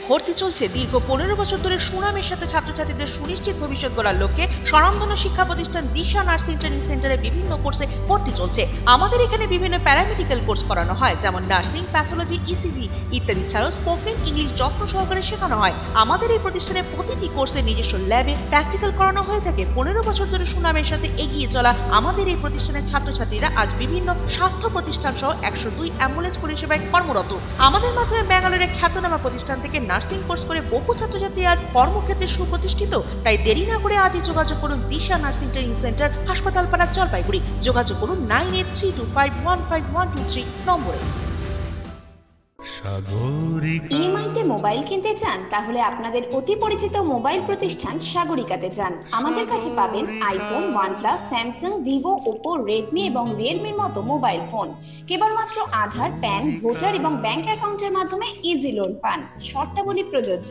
ভর্তি চলছে দীর্ঘ 15 বছর ধরে সুনামের সাথে ছাত্রছাত্রীদের সুনিশ্চিত ভবিষ্যৎ গড়ার লক্ষ্যে স্বনামধন্য শিক্ষা প্রতিষ্ঠান দিশা নার্সিং ট্রেনিং সেন্টারে বিভিন্ন কোর্সে ভর্তি চলছে। আমাদের এখানে বিভিন্ন প্যারামেডিক্যাল কোর্স করানো হয়, যেমন নার্সিং, প্যাথোলজি, ইসিজি ইত্যাদি ছাড়াও স্পোকেন ইংলিশ যত্ন সহকারে শেখানো হয়। আমাদের এই প্রতিষ্ঠানে প্রতিটি কোর্সে নিজস্ব ল্যাবে প্র্যাকটিক্যাল করানো হয়ে থাকে। 15 বছর ধরে সুনামের সাথে এগিয়ে চলা আমাদের এই প্রতিষ্ঠানের ছাত্রছাত্রীরা আজ বিভিন্ন স্বাস্থ্য প্রতিষ্ঠান সহ 102 অ্যাম্বুলেন্স পরিষেবায় কর্মরত। আমাদের মাধ্যমে ব্যাঙ্গালোরের খ্যাতনামা প্রতিষ্ঠান থেকে নার্সিং কোর্স করে বহু ছাত্রছাত্রী আজ কর্মক্ষেত্রে সুপ্রতিষ্ঠিত। তাই দেরি না করে আজই যোগাযোগ করুন দিশা নার্সিং ট্রেনিং সেন্টার, হাসপাতালপাড়া, জলপাইগুড়ি। যোগাযোগ করুন 9832515123 নম্বরে। ইএমআইতে মোবাইল কিনতে চান? তাহলে আপনাদের অতি পরিচিত মোবাইল প্রতিষ্ঠান সাগরিকাতে যান। আমাদের কাছে পাবেন iPhone, OnePlus, Samsung, Vivo, Oppo, Redmi এবং রিয়েলমির মতো মোবাইল ফোন। কেবলমাত্র আধার, প্যান, ভোটার এবং ব্যাংক অ্যাকাউন্টের মাধ্যমে ইজি লোন পান। শর্তাবলী প্রযোজ্য।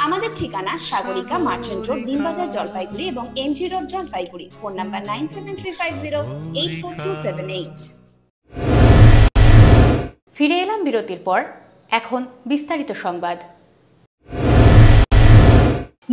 আমাদের ঠিকানা সাগরিকা, মার্চেন্ট রোড, দিনবাজার, জলপাইগুড়ি এবং MG road, Jalpaiguri. Phone number 9735084278। ফিরে এলাম বিরতির পর। এখন বিস্তারিত সংবাদ।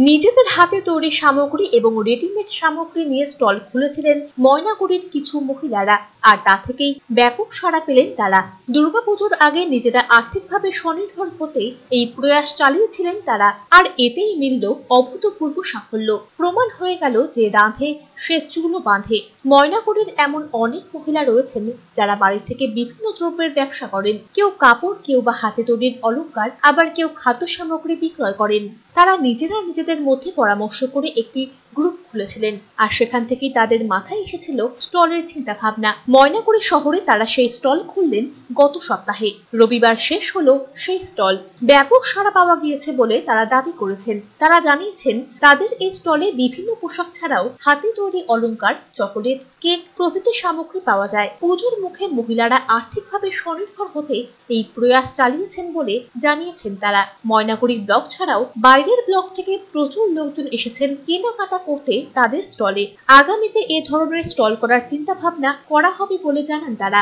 নিজেদের হাতে তৈরি সামগ্রী এবং রেডিমেড সামগ্রী নিয়ে স্টল খুলেছিলেন ময়নাগুড়ির কিছু মহিলারা, আর তা থেকেই ব্যাপক সাড়া পেলেন তারা। দুর্গাপুজোর আগে নিজেরা আর্থিকভাবে স্বনির্ভর হতে এই প্রয়াস চালিয়েছিলেন তারা, আর এতেই মিলল অভূতপূর্ব সাফল্য। প্রমাণ হয়ে গেল যে রাঁধে সে চুলো বাঁধে। ময়নাগুড়ির এমন অনেক মহিলা রয়েছেন যারা বাড়ি থেকে বিভিন্ন দ্রব্যের ব্যবসা করেন। কেউ কাপড়, কেউ বা হাতে তৈরির অলংকার, আবার কেউ খাদ্য সামগ্রী বিক্রয় করেন। তারা নিজেরা নিজেদের মধ্যে পরামর্শ করে একটি গ্রুপ খুলেছিলেন, আর সেখান থেকেই তাদের মাথায় এসেছিল স্টলের চিন্তা ভাবনা। ময়নাগুড়ি শহরে তারা সেই স্টল খুললেন গত সপ্তাহে। রবিবার শেষ হলো সেই স্টল। ব্যাপক সাড়া পাওয়া গিয়েছে বলে তারা দাবি করেছেন। তারা জানিয়েছেন তাদের এই স্টলে বিভিন্ন পোশাক ছাড়াও হাতে তৈরি অলংকার, চকোলেট, কেক প্রভৃতি সামগ্রী পাওয়া যায়। পুজোর মুখে মহিলারা আর্থিকভাবে স্বনির্ভর হতে এই প্রয়াস চালিয়েছেন বলে জানিয়েছেন তারা। ময়নাগুড়ি ব্লক ছাড়াও বাইরের ব্লক থেকে প্রচুর লোকজন এসেছেন কেনাকাটা করতে তাদের স্টলে। আগামীতে এ ধরনের স্টল করার চিন্তা ভাবনা করা হবে বলে জানান তারা।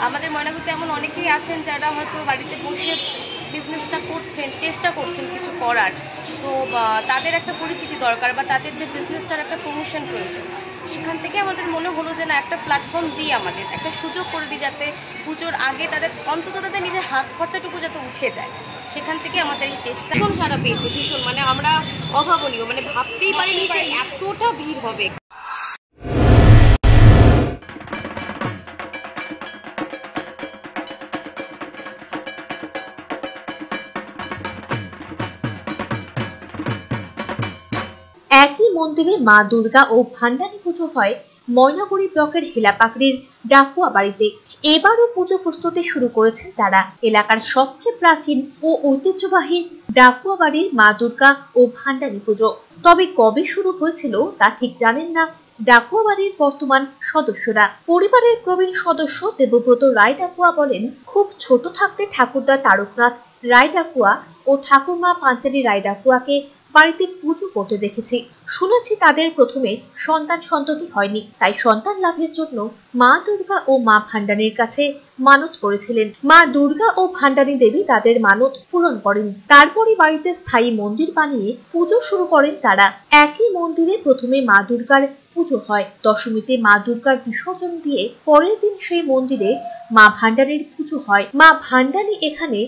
আমাদের ময়নাগুড়িতে এমন অনেকেই আছেন যারা হয়তো বাড়িতে বসে বিজনেসটা করছেন, চেষ্টা করছেন কিছু করার, তো তাদের একটা পরিচিতি দরকার বা তাদের যে বিজনেসটার একটা প্রমোশন প্রয়োজন। সেখান থেকে আমাদের মনে হলো যে না, একটা প্ল্যাটফর্ম দিই, আমাদের একটা সুযোগ করে দিই, যাতে পুজোর আগে তাদের অন্তত তাদের নিজের হাত খরচাটুকু যাতে উঠে যায়। সেখান থেকে আমাদের এই চেষ্টা ভীষণ সারা পেয়েছে, ভীষণ, মানে আমরা অভাবনীয়, মানে ভাবতেই পারিনি যে এতটা ভিড় হবে। একই মন্দিরে মা দুর্গা ও ভান্ডানী পুজো হয় ময়নাগুড়ি ব্লকের হেলাপাকড়ির ডাকুয়া বাড়িতে। এবারও পুজো প্রস্তুতি শুরু করেছেন তারা। এলাকার সবচেয়ে প্রাচীন ও ঐতিহ্যবাহী ডাকুয়া বাড়ির মা দুর্গা ও ভান্ডানী পুজো। তবে কবে শুরু হয়েছিল তা ঠিক জানেন না ডাকুয়া বাড়ির বর্তমান সদস্যরা। পরিবারের প্রবীণ সদস্য দেবব্রত রায় ডাকুয়া বলেন, খুব ছোট থাকতে ঠাকুরদা তারকনাথ রায় ডাকুয়া ও ঠাকুরমা পাঞ্চালী রায় ডাকুয়াকে বাড়িতে পুজো করতে দেখেছি। শুনেছি তাদের প্রথমে সন্ততি হয়নি, তাই সন্তান লাভের জন্য মা দুর্গা ও মা ভান্ডানীর কাছে মানত করেছিলেন। মা দুর্গা ও ভান্ডানী দেবী তাদের মানত পূরণ করেন। তারপরে বাড়িতে স্থায়ী মন্দির বানিয়ে পুজো শুরু করেন তারা। একই মন্দিরে প্রথমে মা দুর্গার পুজো হয়, দশমীতে মা দুর্গার বিসর্জন দিয়ে পরের দিন সেই মন্দিরে মা ভান্ডানীর পুজো হয়। মা ভান্ডানী এখানে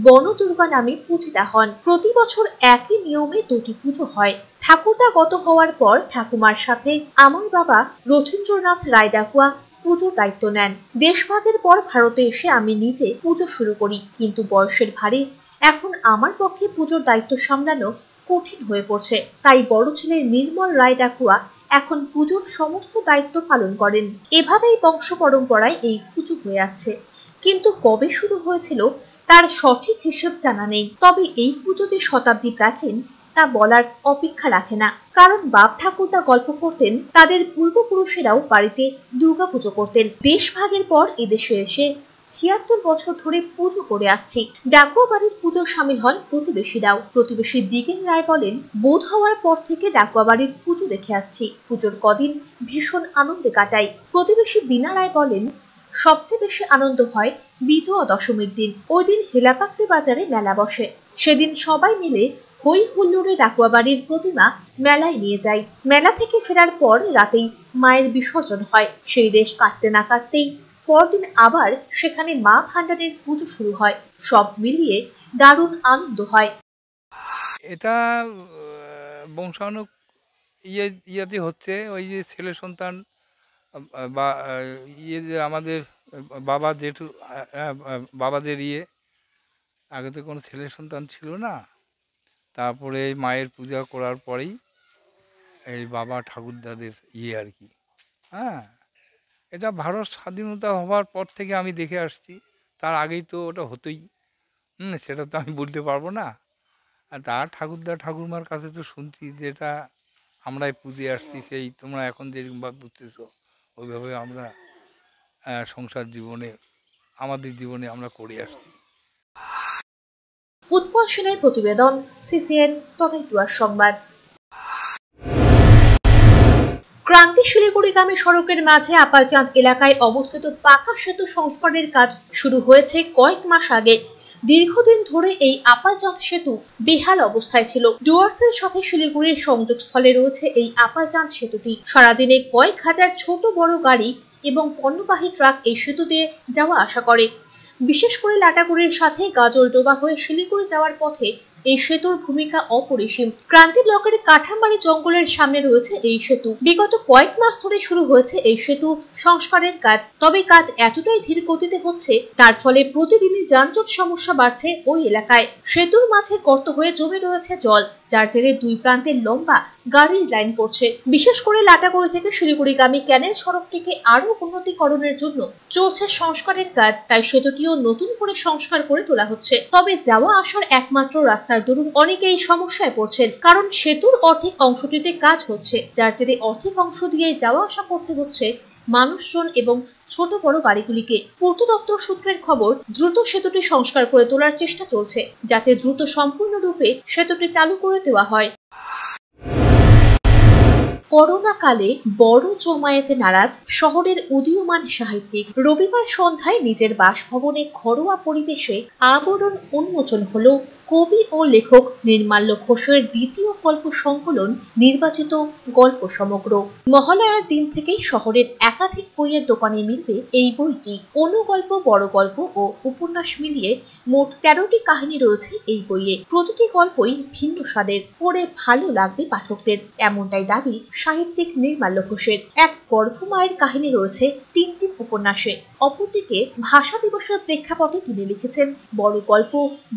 বনদুর্গা নামে পূজিতা হন। প্রতি বছর একই নিয়মে দুটি পুজো হয়। ঠাকুরদা গত হওয়ার পর ঠাকুমার সাথে আমার বাবা রথীন্দ্রনাথ রায় ডাকুয়া পুজোর দায়িত্ব নেন। দেশভাগের পর ভারতে এসে আমি নিজে পুজো শুরু করি, কিন্তু বয়সের ভারে এখন আমার পক্ষে পুজোর দায়িত্ব সামলানো কঠিন হয়ে পড়ছে। তাই বড় ছেলে নির্মল রায় ডাকুয়া এখন পুজোর সমস্ত দায়িত্ব পালন করেন। এভাবেই বংশ পরম্পরায় এই পুজো হয়ে আসছে, কিন্তু কবে শুরু হয়েছিল তার সঠিক হিসেব জানা নেই। তবে এই পুজোতে শতাব্দী প্রাচীন তা বলার অপেক্ষা রাখে না, কারণ বাপ ঠাকুরদা গল্প করতেন তাদের পূর্বপুরুষেরাও বাড়িতে দুর্গা পুজো করতেন। দেশভাগের পর এদেশে এসে ৭৬ বছর ধরে পুজো করে আসছি। ডাকুয়া বাড়ির পুজো সামিল হন প্রতিবেশীরাও। প্রতিবেশী দিগেন রায় বলেন, বোধ হওয়ার পর থেকে ডাকুয়া বাড়ির পুজো দেখে আসছি। পুজোর কদিন ভীষণ আনন্দে কাটাই। প্রতিবেশী বীণা রায় বলেন, সবচেয়ে বেশি আনন্দ হয় বিজয়া দশমীর দিন। ওই দিন হেলাপাত্রি বাজারে মেলা বসে। সেদিন সবাই মিলে হই হুল্লোড়ে ডাকুয়া বাড়ির প্রতিমা মেলায় নিয়ে যায়। মেলা থেকে ফেরার পর রাতেই মায়ের বিসর্জন হয়। সেই রেশ কাটতে না কাটতেই পরদিন আবার সেখানে মা ভান্ডানীর পুজো শুরু হয়। সব মিলিয়ে দারুণ আনন্দ হয়। এটা বংশানুক ইয়েতে হচ্ছে, ওই যে ছেলে সন্তান বা যে আমাদের বাবা জেঠু বাবাদের আগে তো কোনো ছেলে সন্তান ছিল না। তারপরে এই মায়ের পূজা করার পরেই এই বাবা ঠাকুরদাদের আর কি। হ্যাঁ, এটা ভারত স্বাধীনতা হওয়ার পর থেকে আমি দেখে আসছি। তার আগেই তো ওটা হতোই। সেটা তো আমি বলতে পারবো না। আর তার ঠাকুরদা ঠাকুরমার কাছে তো শুনছি যেটা আমরাই পুজে আসছি, সেই তোমরা এখন যেরকমভাবে বুঝতেছ ওইভাবে আমরা সংসার জীবনে আমাদের জীবনে আমরা করে আসছি। উৎপল সেনের প্রতিবেদন, সিসিএন তরাইটুয়ার সংবাদ। ক্রান্তি শিলিগুড়িগামী সড়কের মাঝে আপালচাঁদ এলাকায় অবস্থিত পাকা সেতু সংস্কারের কাজ শুরু হয়েছে কয়েক মাস আগে। দীর্ঘদিন ধরে এই আপালচাঁদ সেতু বেহাল অবস্থায় ছিল। ডুয়ার্সের সাথে শিলিগুড়ির সংযোগস্থলে রয়েছে এই আপালচাঁদ সেতুটি। সারাদিনে কয়েক হাজার ছোট বড় গাড়ি এবং পণ্যবাহী ট্রাক এই সেতু দিয়ে যাওয়া আসা করে। বিশেষ করে লাটাগুড়ির সাথে গাজলডোবা হয়ে শিলিগুড়ি যাওয়ার পথে এই সেতুর ভূমিকা অপরিসীম। ক্রান্তি ব্লকের কাঠামবাড়ি জঙ্গলের সামনে রয়েছে এই সেতু। বিগত কয়েক মাস ধরে শুরু হয়েছে এই সেতু সংস্কারের কাজ। তবে কাজ এতটাই ধীর গতিতে হচ্ছে, তার ফলে প্রতিদিনই যানজট সমস্যা বাড়ছে ওই এলাকায়। সেতুর মাঝে গর্ত হয়ে জমে রয়েছে জল, যার জেরে দুই প্রান্তের লম্বা গাড়ির লাইন পড়ছে। বিশেষ করে লাটাগুড়ি থেকে শিলিগুড়িগামী ক্যানেল সড়কটিকে আরো উন্নতিকরণের জন্য চলছে সংস্কারের কাজ। তাই সেতুটিও নতুন করে সংস্কার করে তোলা হচ্ছে। তবে যাওয়া আসার একমাত্র রাস্তার দরুন অনেকেই সমস্যায় পড়ছেন, কারণ সেতুর অর্ধেক অংশটিতে কাজ হচ্ছে, যার জেরে অর্ধেক অংশ দিয়ে যাওয়া আসা করতে হচ্ছে মানুষজন এবং ছোট বড় গাড়িগুলিকে। পূর্ত দপ্তর সূত্রের খবর, দ্রুত সেতুটি সংস্কার করে তোলার চেষ্টা চলছে, যাতে দ্রুত সম্পূর্ণরূপে সেতুটি চালু করে দেওয়া হয়। করোনা কালে বড় জমায়েতে নারাজ শহরের উদীয়মান সাহিত্যিক। রবিবার সন্ধ্যায় নিজের বাসভবনে ঘরোয়া পরিবেশে আবরণ উন্মোচন হলো কবি ও লেখক নির্মাল্য ঘোষের দ্বিতীয় গল্প সংকলন নির্বাচিত গল্প সমগ্র। মহালয়ার দিন থেকেই শহরের একাধিক বইয়ের দোকানে মিলবে এই বইটি। অনুগল্প, বড় গল্প ও উপন্যাস মিলিয়ে মোট 13টি কাহিনী রয়েছে এই বইয়ে। প্রতিটি গল্পই ভিন্ন স্বাদের, পড়ে ভালো লাগবে পাঠকদের, এমনটাই দাবি সাহিত্যিক নির্মাল্য ঘোষের। এক গর্ভমায়ের কাহিনী রয়েছে 3টি উপন্যাসে। অপরদিকে ভাষা দিবসের প্রেক্ষাপটে তিনি লিখেছেন বড় গল্প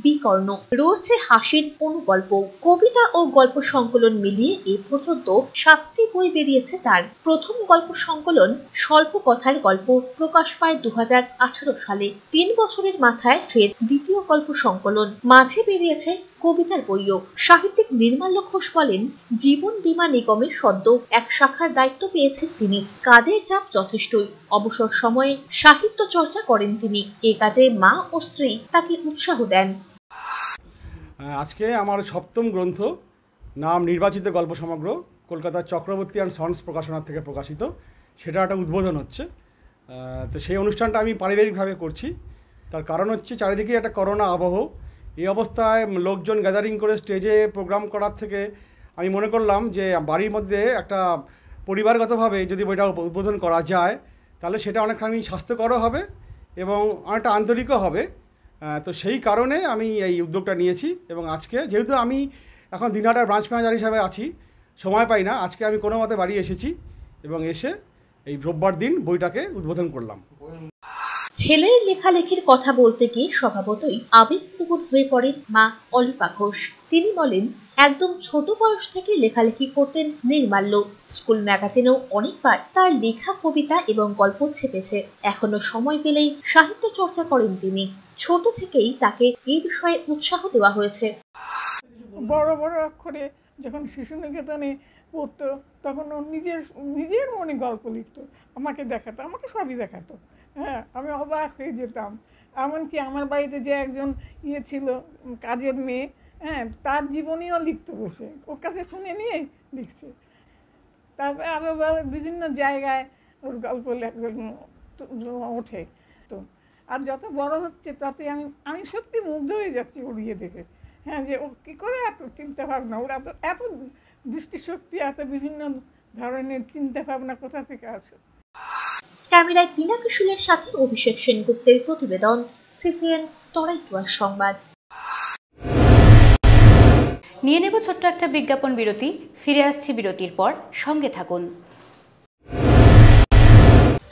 বিকর্ণ। রয়েছে হাসির অনুগল্প। কবিতা ও গল্প সংকলন মিলিয়ে এ পর্যন্ত 7টি বই বেরিয়েছে তার। প্রথম গল্প সংকলন স্বল্প কথার গল্প প্রকাশ পায় 2018 সালে। 3 বছরের মাথায় ফের দ্বিতীয় গল্প সংকলন। মাঝে বেরিয়েছে কবিতার বইও। সাহিত্যিক নির্মাল্য ঘোষ বলেন, জীবন বীমা নিগমের সদ্য এক শাখার দায়িত্ব পেয়েছেন তিনি। কাজের চাপ যথেষ্টই। অবসর সময়ে সাহিত্য চর্চা করেন তিনি। এ কাজে মা ও স্ত্রী তাকে উৎসাহ দেন। আজকে আমার 7ম গ্রন্থ, নাম নির্বাচিত গল্প সমগ্র, কলকাতার চক্রবর্তী অ্যান্ড সন্স প্রকাশনার থেকে প্রকাশিত, সেটা একটা উদ্বোধন হচ্ছে। তো সেই অনুষ্ঠানটা আমি পারিবারিকভাবে করছি। তার কারণ হচ্ছে চারিদিকে একটা করোনা আবহ, এই অবস্থায় লোকজন গ্যাদারিং করে স্টেজে প্রোগ্রাম করার থেকে আমি মনে করলাম যে বাড়ির মধ্যে একটা পরিবারগতভাবে যদি বইটা উদ্বোধন করা যায় তাহলে সেটা অনেকখানি স্বাস্থ্যকরও হবে এবং অনেকটা আন্তরিকও হবে। তো সেই কারণে আমি এই উদ্যোগটা নিয়েছি এবং আজকে যেহেতু আমি এখন দিনহাটার ব্রাঞ্চ ম্যানেজার হিসাবে আছি, সময় পাই না, আজকে আমি কোনো মতে বাড়ি এসেছি এবং এসে এই রোববার দিন বইটাকে উদ্বোধন করলাম। ছেলের লেখালেখির কথা বলতে গিয়ে স্বভাবতই আবেগপ্রবণ হয়ে পড়েন মা অলিপা ঘোষ। তিনি বলেন, একদম ছোট বয়স থেকে লেখালেখি করতেন নির্মাল্য। স্কুল ম্যাগাজিনেও অনেকবার তার লেখা কবিতা এবং গল্প ছেপেছে। এখনো সময় পেলেই সাহিত্য চর্চা করেন তিনি। ছোট থেকেই তাকে এই বিষয়ে উৎসাহ দেওয়া হয়েছে। বড় বড় অক্ষরে যখন শিশু নিকেতনে পড়তো তখন ও নিজের মনে গল্প লিখতো, আমাকে দেখাতো, আমাকে সবই দেখাতো। হ্যাঁ, আমি অবাক হয়ে যেতাম। এমনকি আমার বাড়িতে যে একজন ছিল কাজের মেয়ে, হ্যাঁ, তার জীবনীও লিখতে বসে, ওর কাছে শুনে নিয়ে লিখছে। তারপরে আরও বিভিন্ন জায়গায় ওর গল্প ওঠে। তো আর যত বড় হচ্ছে তাতে আমি সত্যি মুগ্ধ হয়ে যাচ্ছি ওর ইয়ে দেখে। হ্যাঁ, যে ও কী করে এত চিন্তা ভাবনা, ওর এত দৃষ্টিশক্তি, এত বিভিন্ন ধরনের চিন্তা ভাবনা কোথা থেকে আসে। ক্যামেরায় পিনাকি শুলের সাথে অভিষেক সেনগুপ্তের প্রতিবেদন, সিসিএন তরাইটুয়ার সংবাদ। নিয়ে নেব ছোট্ট একটা বিজ্ঞাপন বিরতি, ফিরে আসছি বিরতির পর, সঙ্গে থাকুন।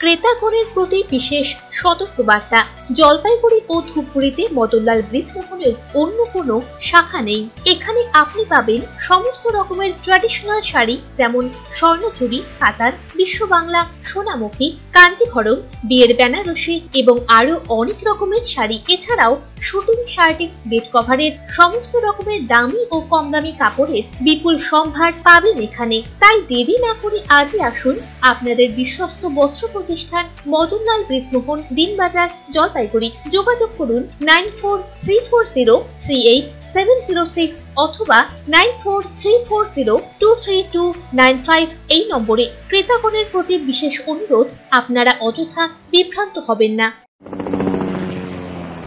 ক্রেতাগণের প্রতি বিশেষ সতর্কবার্তা। জলপাইগুড়ি ও ধূপগুড়িতে মদনলাল ব্রিজ মোহনের অন্য কোনো শাখা নেই। এখানে আপনি পাবেন সমস্ত রকমের ট্র্যাডিশনাল শাড়ি, যেমন স্বর্ণচুরি, কাতার, বিশ্ব বাংলা, সোনামুখী, কাঞ্জিভরম, বিয়ের বেনারসি এবং আরো অনেক রকমের শাড়ি। এছাড়াও শুটিং, শার্টিং, বেড কভারের সমস্ত রকমের দামি ও কম দামি কাপড়ের বিপুল সম্ভার পাবেন এখানে। তাই দেরি না করে আজই আসুন আপনাদের বিশ্বস্ত বস্ত্র প্রতিষ্ঠান মদনলাল ব্রিজমোহন, দিনবাজার, জলপাইগুড়ি। যোগাযোগ করুন 9434038706 অথবা 9434023295 এই নম্বরে। ক্রেতাগণের প্রতি বিশেষ অনুরোধ, আপনারা অযথা বিভ্রান্ত হবেন না।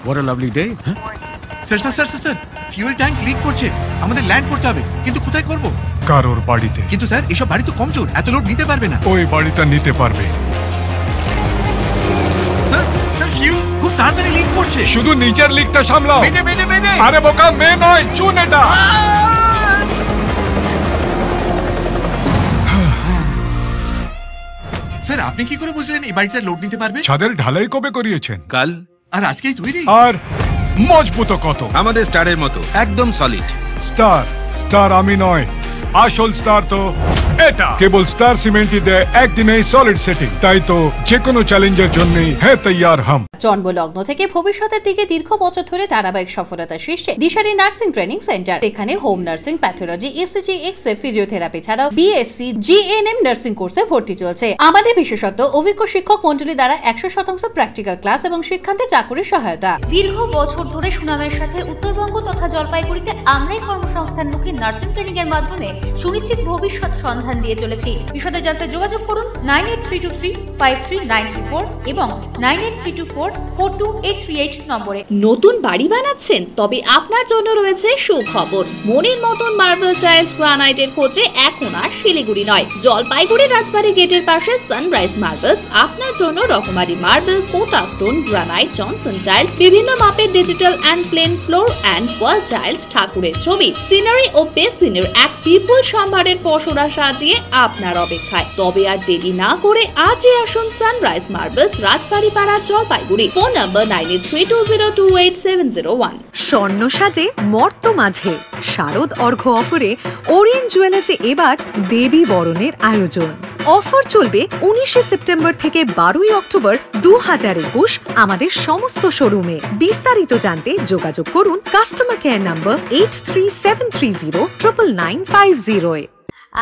What a lovely day. Sir sir sir sir fuel tank leak করছে, আমাদের ল্যান্ড করতে হবে, কিন্তু কোথায় করব? কারোর বাড়িতে। কিন্তু স্যার এসব বাড়ি তো কমজোর, এত লোড নিতে পারবে না। ওই বাড়িটা নিতে পারবে। স্যার স্যার ফিউয়েল খুব তাড়াতাড়ি লিক করছে। শুধু নিচের লিকটা সামলাও। বেঁধে বেঁধে বেঁধে। আরে বোকা, মেয়ে নয়, চুন এটা। স্যার আপনি কি করে বুঝলেন এই বাড়িটা লোড নিতে পারবে? ছাদের ঢালাই কবে করিয়েছেন? কাল। আর আজকেই তৈরি? আর মজবুত কত? আমাদের স্টারের মতো একদম সলিড। স্টার আমি নয়, আসল স্টার তো এটা। কেবল স্টার সিমেন্টই দেয় একদিনেই সলিড সেটিং। তাই তো যে কোনো চ্যালেঞ্জের জন্যই হ্যাঁ তৈয়ার হাম। জন্মলগ্ন থেকে ভবিষ্যতের দিকে দীর্ঘ বছর ধরে ধারাবাহিক সফলতার শীর্ষে দিশারি নার্সিং ট্রেনিং সেন্টার। এখানে home nursing, pathology, ECG, X ray, physiotherapy ছাড়াও বিএসসি, জিএনএম নার্সিং কোর্সে ভর্তি চলছে। আমাদের বিশেষত্ব, অভিজ্ঞ শিক্ষক মন্ডলী দ্বারা 100% প্র্যাকটিক্যাল ক্লাস এবং শিক্ষান্তে চাকুরির সহায়তা। দীর্ঘ বছর ধরে সুনামের সাথে উত্তরবঙ্গ তথা জলপাইগুড়িতে আমরাই কর্মসংস্থানমুখী নার্সিং ট্রেনিং এর মাধ্যমে সুনিশ্চিত ভবিষ্যৎ সন্ধান দিয়ে চলেছি। বিশদে জানতে যোগাযোগ করুন 9832353934 এবং 9832442838 নম্বরে। নতুন বাড়ি বানাচ্ছেন? তবে আপনার জন্য রয়েছে সুখবর। মনের মতন মার্বেল টাইলস, গ্রানাইটের খোঁজে এখন আর শিলিগুড়ি নয়, জলপাইগুড়ি রাজবাড়ি গেটের পাশে সানরাইজ মার্বেলস আপনার জন্য রকমারি মার্বেল, পোটা স্টোন, গ্রানাইট, জনসন টাইলস, বিভিন্ন মাপের digital and plain floor and wall tiles, ঠাকুরের ছবি, সিনারি ও বেসিনের এক বিপুল সম্ভারের পসরা সাজিয়ে আপনার অপেক্ষায়। তবে আর দেরি না করে আজই আসুন সানরাইজ মার্বেলস, রাজবাড়ি পাড়া, জলপাইগুড়ি। Phone number 9832288701। স্বর্ণ সাজে মর্ত মাঝে শারদ অর্ঘ্য অফারে ওরিয়েন্ট জুয়েলার্সে এবার দেবী বরণের আয়োজন। অফার চলবে 19 সেপ্টেম্বর থেকে 12 অক্টোবর 2021 আমাদের সমস্ত শোরুমে। বিস্তারিত জানতে যোগাযোগ করুন কাস্টমার কেয়ার নাম্বার 8373099950 এ।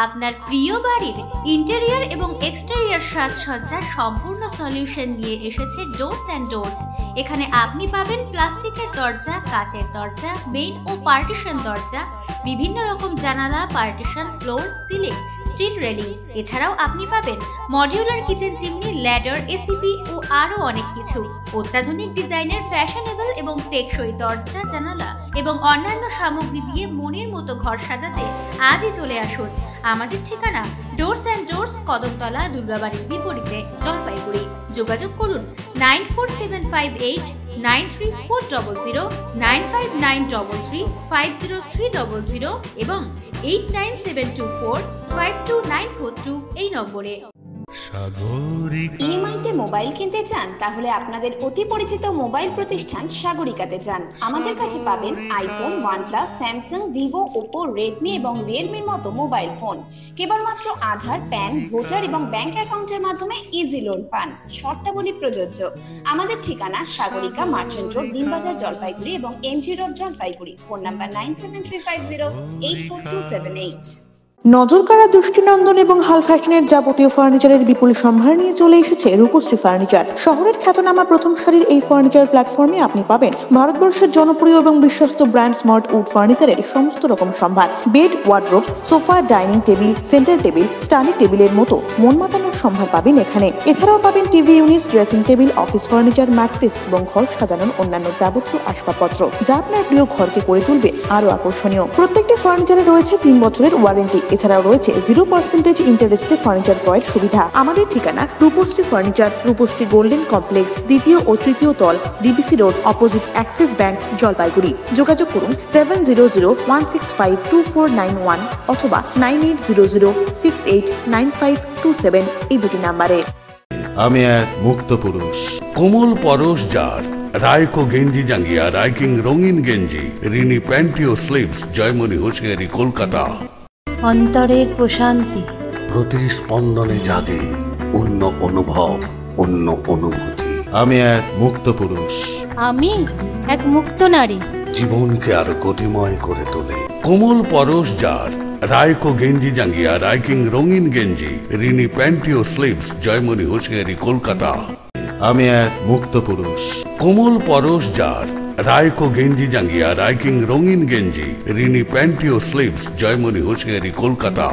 আপনার প্রিয় বাড়ির ইন্টেরিয়র এবং এক্সটেরিয়র সাজসজ্জার সম্পূর্ণ সলিউশন নিয়ে এসেছে ডোরস অ্যান্ড ডোরস। এখানে আপনি পাবেন প্লাস্টিকের দরজা, কাচের দরজা, মেইন ও পার্টিশন দরজা, বিভিন্ন রকম জানালা, partition, floor, ceiling, steel railing. এছাড়াও আপনি পাবেন modular kitchen chimney, ladder, ACP ও আরো অনেক কিছু। অত্যাধুনিক ডিজাইনের ফ্যাশনেবল এবং টেকসই দরজা, জানালা এবং অন্যান্য সামগ্রী দিয়ে মনের মতো ঘর সাজাতে আজই চলে আসুন। আমাদের ঠিকানা ডোরস অ্যান্ড ডোরস, কদমতলা, দুর্গাবাড়ির বিপরীতে, জলপাইগুড়ি। যোগাযোগ করুন 9478934000, 9593350300 এবং 8972452942 এই নম্বরে। ইএমআইতে মোবাইল কিনতে চান? তাহলে আপনাদের অতি পরিচিত মোবাইল প্রতিষ্ঠান সাগরিকাতে যান। আমাদের কাছে পাবেন iPhone, OnePlus, Samsung, Vivo, Oppo, Redmi এবং রিয়েলমির মতো মোবাইল ফোন। কেবলমাত্র আধার, প্যান, ভোটার এবং ব্যাংক অ্যাকাউন্টের মাধ্যমে ইজি লোন পান। শর্তাবলী প্রযোজ্য। আমাদের ঠিকানা সাগরিকা, মার্চেন্ট রোড, দিনবাজার, জলপাইগুড়ি এবং MG road, Jalpaiguri. Phone number 9735084278। নজরকাড়া দৃষ্টিনন্দন এবং হাল ফ্যাশনের যাবতীয় ফার্নিচারের বিপুল সম্ভার নিয়ে চলে এসেছে রূপশ্রী ফার্নিচার। শহরের খ্যাতনামা প্রথম সারির এই ফার্নিচার প্ল্যাটফর্মে আপনি পাবেন ভারতবর্ষের জনপ্রিয় এবং বিশ্বস্ত ব্র্যান্ড স্মার্ট উড ফার্নিচারের সমস্ত রকম সম্ভার। Bed, wardrobes, sofa, dining table, centre table, study টেবিলের মতো মন মাতানোর সম্ভার পাবেন এখানে। এছাড়াও পাবেন TV unit, dressing table, office furniture, mattress এবং ঘর সাজানোর অন্যান্য যাবতীয় আসবাবপত্র, যা আপনার প্রিয় ঘরকে করে তুলবে আরো আকর্ষণীয়। প্রত্যেকটি ফার্নিচারে রয়েছে 3 বছরের ওয়ারেন্টি। এছাড়াও রয়েছে 0% ইন্টারেস্টে ফার্নিচার ক্রয়ের সুবিধা। আমাদের ঠিকানা Rupashree furniture, Rupashree golden complex, 2য় ও 3য় তল, DBC road, opposite Axis bank, Jalpaiguri. যোগাযোগ করুন 7001652491 অথবা 9800689527 এই দুটি নাম্বারে। আমি এক মুক্ত পুরুষ, কোমল পরশ যার, রায়কো গেঞ্জি জাঙ্গিয়া, রাইকিং রঙিন গেঞ্জি, রিনি প্যান্টি ও স্লিভস, জয়মণি হোসিয়ারি, কলকাতা। অন্তরের প্রশান্তি, প্রতিস্পন্দনে জাগে অন্য অনুভব, অন্য অনুভূতি। আমি এক মুক্ত পুরুষ, আমি এক মুক্ত নারী, জীবনকে আর গতিময় করে তোলে। কোমল পরশ যার, রায়কো গেঞ্জি জাঙ্গিয়া, রাইকিং রঙিন গেঞ্জি, রিনি প্যান্টি ও স্লিভস, জয়মণি হোসিয়ারি, কলকাতা। আমি এক মুক্ত পুরুষ, কোমল পরশ যার, রায়কো গেঞ্জি জাঙ্গিয়া, রাইকিং রঙিন গেঞ্জি, রিনি প্যান্টি ও স্লিভস, জয়মণি হোসিয়ারি, কলকাতা।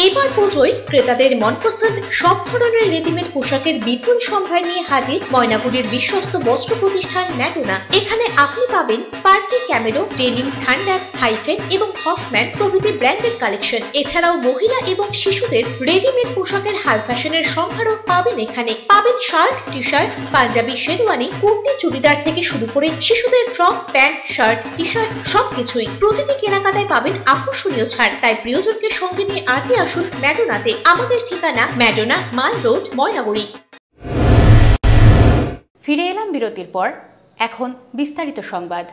এবার পুজোয় ক্রেতাদের মনপসন্দ সব ধরনের রেডিমেড পোশাকের বিপুল সম্ভার নিয়ে হাজির ময়নাগুড়ির বিশ্বস্ত বস্ত্র প্রতিষ্ঠান ম্যাডোনা। এখানে আপনি পাবেন স্পার্কি, ক্যামেরো, ডেনিম, থান্ডার, হাইফেন এবং হফম্যান প্রভৃতি ব্র্যান্ডেড কালেকশন। এছাড়াও মহিলা এবং শিশুদের রেডিমেড পোশাকের হাল ফ্যাশনের সম্ভারও পাবেন এখানে। পাবেন shirt, T shirt, panjabi, sherwani, kurti, churidar থেকে শুরু করে শিশুদের frock, pant, shirt, T shirt সবকিছুই। প্রতিটি কেনাকাটায় পাবেন আকর্ষণীয় ছাড়। তাই প্রিয়জনকে সঙ্গে নিয়ে আজই আসুন ম্যাডোনাতে। আমাদের ঠিকানা ম্যাডোনা, মাল রোড, ময়নাগুড়ি। ফিরে এলাম বিরতির পর। এখন বিস্তারিত সংবাদ।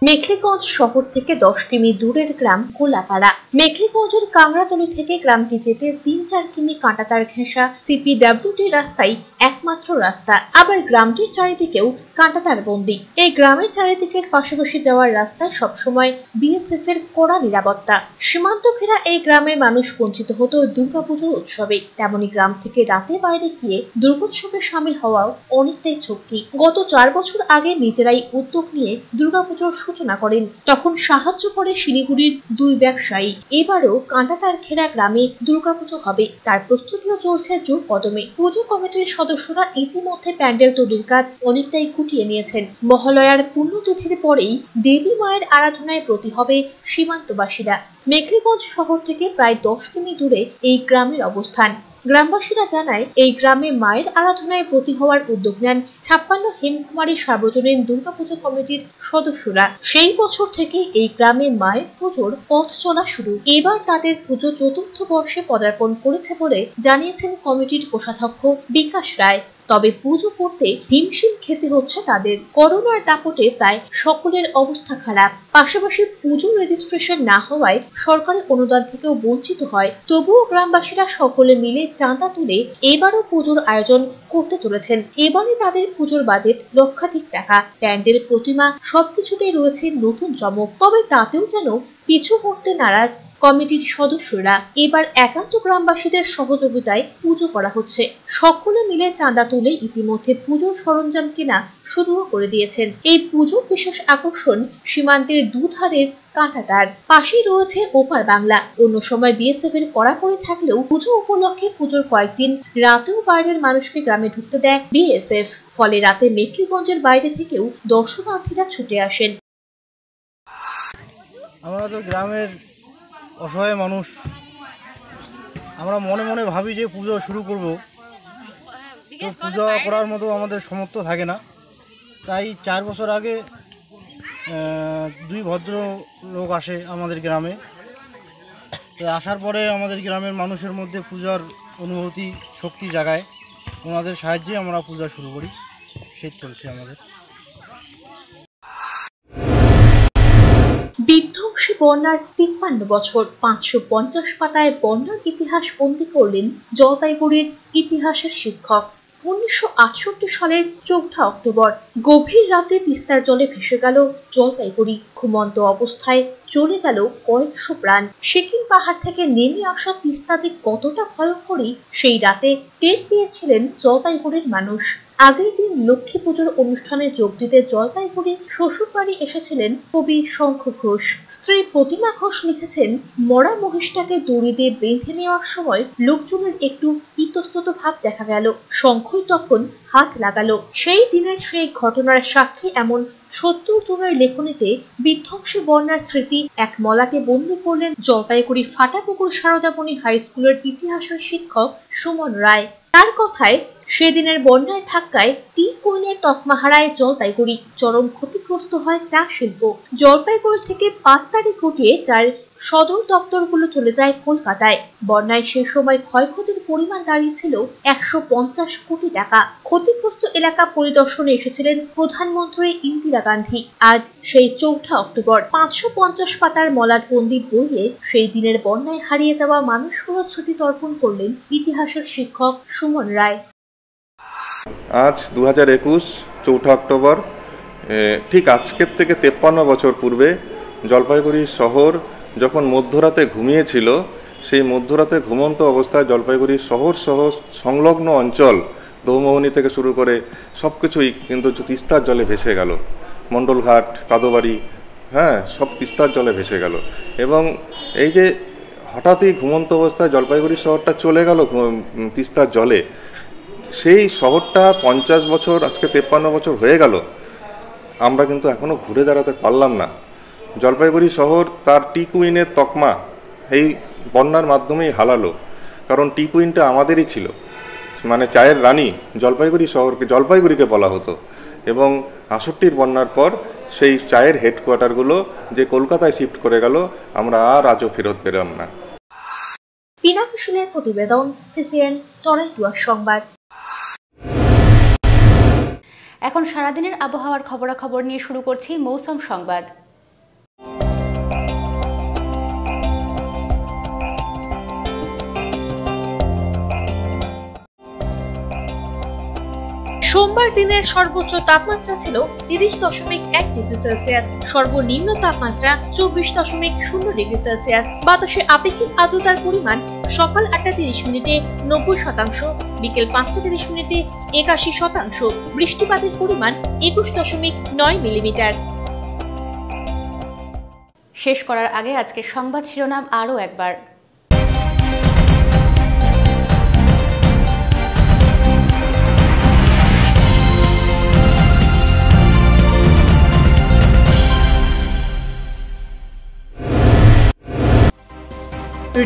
মেখলিগঞ্জ শহর থেকে 10 কিমি দূরের গ্রাম কোলাপাড়া। মেখলিগঞ্জের কাংড়াতলি থেকে গ্রামটি যেতে 3-4 কিমি কাঁটাতার ঘেঁষা সিপিডব্লিউডি রাস্তাই একমাত্র রাস্তা। আবার গ্রামটির চারিদিকেও কাঁটাতার বন্দি। এই গ্রামের চারিদিকের পাশাপাশি যাওয়ার রাস্তায় সবসময় বিএসএফ এর কড়া নিরাপত্তা। সীমান্ত ঘেরা এই গ্রামের মানুষ বঞ্চিত হতো দুর্গাপুজোর উৎসবে। তেমনি গ্রাম থেকে রাতে বাইরে গিয়ে দুর্গোৎসবে সামিল হওয়াও অনেকটাই ঝক্কি। গত 4 বছর আগে নিজেরাই উদ্যোগ নিয়ে দুর্গাপুজোর সূচনা করেন। তখন সাহায্য করে শিলিগুড়ির 2 ব্যবসায়ী। এবারও কাঁটাতার ঘেরা গ্রামে দুর্গাপুজো হবে, তার প্রস্তুতিও চলছে জোর কদমে। পুজো কমিটির সদস্যরা ইতিমধ্যে প্যান্ডেল তৈরির কাজ অনেকটাই গুটিয়ে নিয়েছেন। মহালয়ার পুণ্যতিথির পরেই দেবী মায়ের আরাধনায় ব্রতী হবে সীমান্তবাসীরা। মেখলিগঞ্জ শহর থেকে প্রায় 10 কিমি দূরে এই গ্রামের অবস্থান। গ্রামবাসীরা জানায় এই গ্রামে মায়ের আরাধনায় ব্রতী হওয়ার উদ্যোগ নেন 56 হেমকুমারী সার্বজনীন দুর্গাপুজো কমিটির সদস্যরা। সেই বছর থেকে এই গ্রামে মায়ের পুজোর পথ চলা শুরু। এবার তাদের পুজো 4র্থ বর্ষে পদার্পণ করেছে বলে জানিয়েছেন কমিটির কোষাধ্যক্ষ বিকাশ রায়। তবে পুজো করতে হিমশিম খেতে হচ্ছে তাদের। করোনার দাপটে প্রায় সকলের অবস্থা খারাপ। পাশাপাশি পুজো রেজিস্ট্রেশন না হওয়ায় সরকারি অনুদান থেকেও বঞ্চিত হয়। তবুও গ্রামবাসীরা সকলে মিলে চাঁদা তুলে এবারও পুজোর আয়োজন করতে চলেছেন। এবারে তাদের পুজোর বাজেট লক্ষাধিক টাকা। প্যান্ডেল, প্রতিমা সবকিছুতেই রয়েছে নতুন চমক। তবে তাতেও যেন পিছু হটতে নারাজ কমিটির সদস্যরা এবার একান্ত গ্রামবাসীদের সহযোগিতায় পুজো করা হচ্ছে। সকলে মিলে চাঁদা তুলে ইতিমধ্যে পুজোর সরঞ্জাম কেনা শুরুও করে দিয়েছেন। এই পুজোর বিশেষ আকর্ষণ সীমান্তের দুধারের কাঁটাতার, পাশেই রয়েছে ওপার বাংলা। অন্য সময় বিএসএফ এর কড়াকড়ি থাকলেও পুজো উপলক্ষে পুজোর কয়েকদিন রাতেও বাইরের মানুষকে গ্রামে ঢুকতে দেয় বিএসএফ। ফলে রাতে মেখলিগঞ্জের বাইরে থেকেও দর্শনার্থীরা ছুটে আসেন। আমরা তো গ্রামের অসহায় মানুষ, আমরা মনে মনে ভাবি যে পুজো শুরু করব, তো পূজা করার মতো আমাদের সামর্থ্য থাকে না। তাই 4 বছর আগে 2 ভদ্র লোক আসে আমাদের গ্রামে। তো আসার পরে আমাদের গ্রামের মানুষের মধ্যে পূজার অনুভূতি শক্তি জাগায়। ওনাদের সাহায্যে আমরা পূজা শুরু করি। সেই চলছে আমাদের। বিধ্বংসী বন্যার 53 বছর 550 পাতায় বন্যার ইতিহাস বন্দী করলেন জলপাইগুড়ির ইতিহাসের শিক্ষক। 1968 সালের 4 অক্টোবর গভীর রাতে তিস্তার জলে ভেসে গেল জলপাইগুড়ি। ঘুমন্ত অবস্থায় চলে গেল কয়েকশো প্রাণ। সিকিম পাহাড় থেকে নেমে আসা তিস্তা যে কতটা ভয়ঙ্করী সেই রাতে টের পেয়েছিলেন জলপাইগুড়ির মানুষ। আগের দিন লক্ষ্মী পুজোর অনুষ্ঠানে যোগ দিতে জলপাইগুড়ি শ্বশুরবাড়ি এসেছিলেন কবি শঙ্খ ঘোষ। স্ত্রী প্রতিমা ঘোষ লিখেছেন, মরা মহিষটাকে দড়ি দিয়ে বেঁধে নেওয়ার সময় লোকজনের একটু ইতস্তত ভাব দেখা গেল। শঙ্খই তখন হাত লাগালো। সেই দিনের সেই ঘটনার সাক্ষী এমন 70 জনের লেখনীতে বিধ্বংসী বন্যার স্মৃতি এক মলাকে বন্দী করলেন জলপাইগুড়ি ফাটাপুকুর সারদামণি হাই স্কুলের ইতিহাসের শিক্ষক সুমন রায়। তার কথায়, সেদিনের বন্যার ধাক্কায় টি কুইনের তকমা হারায় জলপাইগুড়ি। চরম ক্ষতিগ্রস্ত হয় চা শিল্প। জলপাইগুড়ি থেকে পাততাড়ি ঘটিয়ে যার সদর দপ্তরগুলো চলে যায় কলকাতায়। বন্যায় সে সময় ক্ষয়ক্ষতির পরিমাণ দাঁড়িয়েছিল 150 কোটি টাকা। ক্ষতিগ্রস্ত এলাকা পরিদর্শনে এসেছিলেন প্রধানমন্ত্রী ইন্দিরা গান্ধী। আজ সেই 4 অক্টোবর 550 পাতার মলাটবন্দি বইয়ে সেই দিনের বন্যায় হারিয়ে যাওয়া মানুষগুলোর স্মৃতি তর্পণ করলেন ইতিহাসের শিক্ষক সুমন রায়। আজ 2021 4 অক্টোবর, ঠিক আজকের থেকে 53 বছর পূর্বে জলপাইগুড়ি শহর যখন মধ্যরাতে ঘুমিয়েছিল, সেই মধ্যরাতে ঘুমন্ত অবস্থায় জলপাইগুড়ি শহর সহ সংলগ্ন অঞ্চল দৌমোহনী থেকে শুরু করে সব কিছুই কিন্তু তিস্তার জলে ভেসে গেল। মণ্ডলঘাট, কাদোবাড়ি, সব তিস্তার জলে ভেসে গেল। এবং এই যে হঠাৎই ঘুমন্ত অবস্থায় জলপাইগুড়ি শহরটা চলে গেল তিস্তার জলে, সেই শহরটা 50 বছর, আজকে 53 বছর হয়ে গেল, আমরা কিন্তু এখনও ঘুরে দাঁড়াতে পারলাম না। জলপাইগুড়ি শহর তার টি কুইনের তকমা এই বন্যার মাধ্যমেই হারালো। কারণ টি কুইনটা আমাদেরই ছিল, মানে চায়ের রানী জলপাইগুড়িকে বলা হতো। এবং 68 বন্যার পর সেই চায়ের হেডকোয়ার্টারগুলো যে কলকাতায় শিফট করে গেল, আমরা আর আজও ফেরত পেলাম না। পিনাকিশিলের প্রতিবেদন, সিসিএন টরাইটুয়া সংবাদ। এখন সারাদিনের আবহাওয়ার খবরাখবর নিয়ে শুরু করছি মৌসুম সংবাদ। সোমবার দিনের সর্বোচ্চ তাপমাত্রা ছিল 30.1 ডিগ্রি সেলসিয়াস, সর্বনিম্ন তাপমাত্রা 24.0 ডিগ্রি সেলসিয়াস। বাতাসে আপেক্ষিক আর্দ্রতার পরিমাণ সকাল 8:30 মিনিটে 90%, বিকেল 5:30 মিনিটে 81%। বৃষ্টিপাতের পরিমাণ 21.9 মিলিমিটার। শেষ করার আগে আজকের সংবাদ শিরোনাম আরও একবার।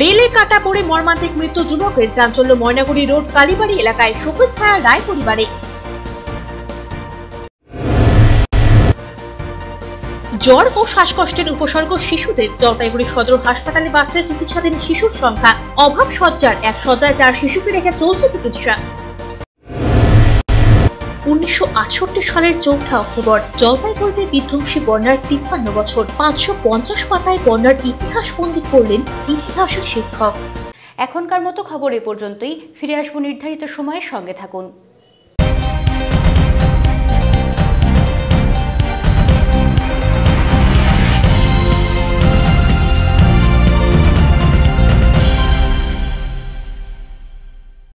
রেলে কাটা পড়ে মর্মান্তিক মৃত্যু যুবকের। চাঞ্চল্য ময়নাগুড়ি রোড কালীবাড়ি এলাকায়। শোকের ছায়া রায় পরিবারে। জ্বর ও শ্বাসকষ্টের উপসর্গ শিশুদের। জলপাইগুড়ি সদর হাসপাতালে বাড়ছে চিকিৎসাধীন শিশুর সংখ্যা। অভাব সজ্জার, এক সজ্জায় 4 শিশুকে রেখে চলছে চিকিৎসা। 1968 সালের 4 অক্টোবর জলপাইগুড়িতে বিধ্বংসী বন্যার 53 বছর। 550 পাতায় বন্যার ইতিহাস বন্দী করলেন ইতিহাসের শিক্ষক। এখনকার মতো খবর এ পর্যন্তই। ফিরে আসবো নির্ধারিত সময়ের সঙ্গে থাকুন।